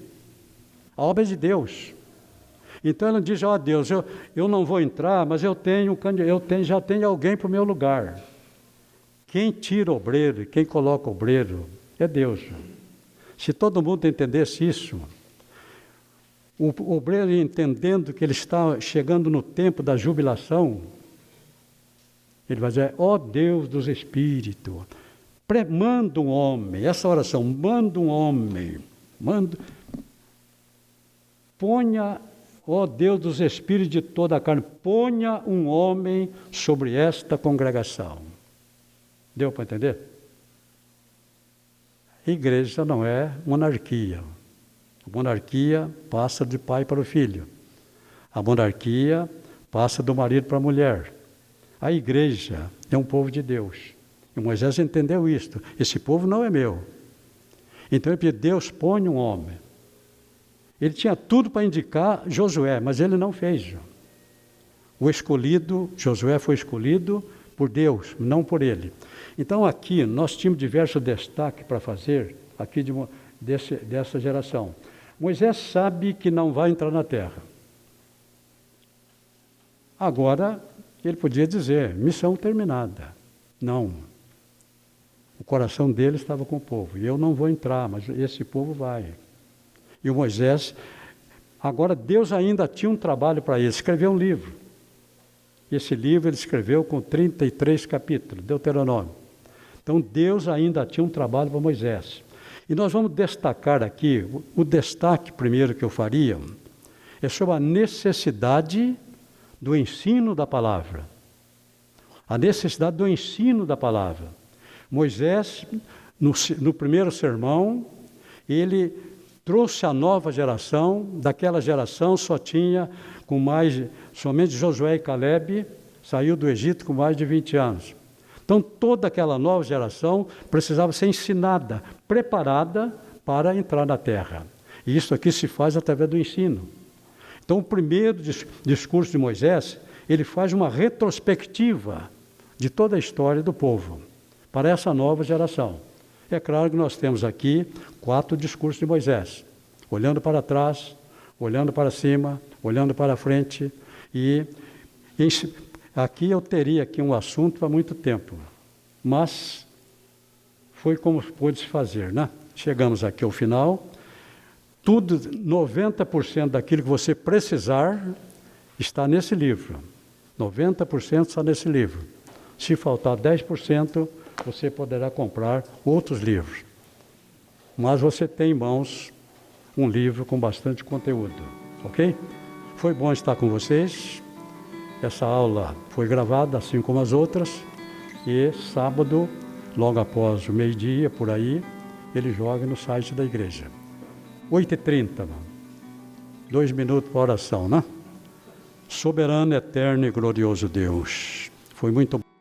a obra é de Deus. Então ele diz: ó Deus, eu não vou entrar, mas já tenho alguém para o meu lugar. Quem tira o obreiro, quem coloca o obreiro, é Deus. Se todo mundo entendesse isso, O obreiro, entendendo que ele está chegando no tempo da jubilação, ele vai dizer: ó Deus dos Espíritos, manda um homem, essa oração, manda um homem, ponha, ó Deus dos Espíritos de toda a carne, ponha um homem sobre esta congregação. Deu para entender? Igreja não é monarquia. A monarquia passa de pai para o filho. A monarquia passa do marido para a mulher. A igreja é um povo de Deus. E Moisés entendeu isto. Esse povo não é meu. Então ele pediu: Deus, põe um homem. Ele tinha tudo para indicar Josué, mas ele não fez. O escolhido, Josué foi escolhido por Deus, não por ele. Então aqui nós tínhamos diversos destaques para fazer aqui dessa geração. Moisés sabe que não vai entrar na terra. Agora, ele podia dizer: missão terminada. Não. O coração dele estava com o povo. E eu não vou entrar, mas esse povo vai. E o Moisés, agora Deus ainda tinha um trabalho para ele, escreveu um livro. Esse livro ele escreveu com 33 capítulos, Deuteronômio. Então Deus ainda tinha um trabalho para Moisés. E nós vamos destacar aqui, o destaque primeiro que eu faria, é sobre a necessidade do ensino da palavra. A necessidade do ensino da palavra. Moisés, no primeiro sermão, ele trouxe a nova geração. Daquela geração só tinha somente Josué e Caleb, saiu do Egito com mais de 20 anos. Então toda aquela nova geração precisava ser ensinada, preparada para entrar na terra. E isso aqui se faz através do ensino. Então o primeiro discurso de Moisés, ele faz uma retrospectiva de toda a história do povo, para essa nova geração. É claro que nós temos aqui 4 discursos de Moisés, olhando para trás, olhando para cima, olhando para frente. E aqui eu teria aqui um assunto para muito tempo, mas foi como pôde-se fazer, né? Chegamos aqui ao final. Tudo, 90% daquilo que você precisar está nesse livro. 90% está nesse livro. Se faltar 10%, você poderá comprar outros livros. Mas você tem em mãos um livro com bastante conteúdo, ok? Foi bom estar com vocês. Essa aula foi gravada, assim como as outras. E sábado, logo após o meio-dia, por aí, ele joga no site da igreja. 8h30, 2 minutos para oração, né? Soberano, eterno e glorioso Deus. Foi muito bom.